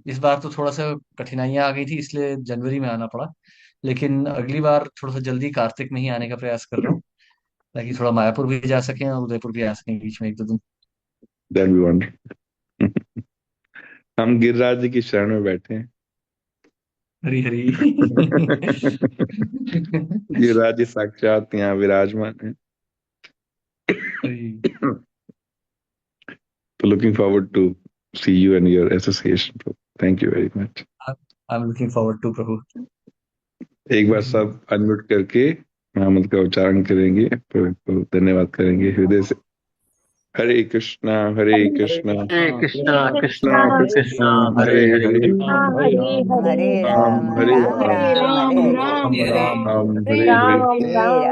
इस बार तो थोड़ा सा कठिनाइयां आ गई थी, इसलिए जनवरी में आना पड़ा। लेकिन अगली बार थोड़ा सा जल्दी कार्तिक में ही आने का प्रयास कर रहा हूँ, ताकि थोड़ा मायापुर भी जा सकें और उदयपुर भी आ सकें बीच में एक दो दिन। That'll be wonderful. हम गिरिराज जी की शरण में बैठे हैं। हरी हरी। गिरिराज जी साक्षात यहाँ विराजमान है। हरी। So looking forward to see you and your association. Thank you very much. I'm looking forward to प्रभु। एक बार सब अनम्यूट करके नाम का उच्चारण करेंगे, तो धन्यवाद करेंगे हृदय से। हरे कृष्णा हरे कृष्णा कृष्णा कृष्णा कृष्णा हरे हरे हरे हरे राम हरे राम राम हरे राम हरे राम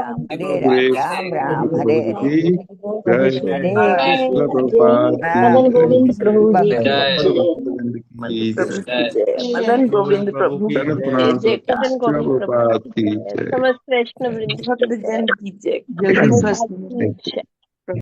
हरे हरे। राम राम हरे पूरे राम राम हरे प्रभु हरे की जय। हरे कृष्ण कृष्ण प्रभुपाद की मदन जय। गोविंद प्रभु जी की जय। गोविंद की प्रभु जय। की जय, मदन गोविंद प्रभु की धन जय, पुराण जयकार मदन कृष्ण गोविंद प्रभु प्रभुपाद की की जय, जय। समस्त वैष्णव वृंद की भक्त जय, जन की जय, योगी प्रभुपाद स्वस्ति। की जय।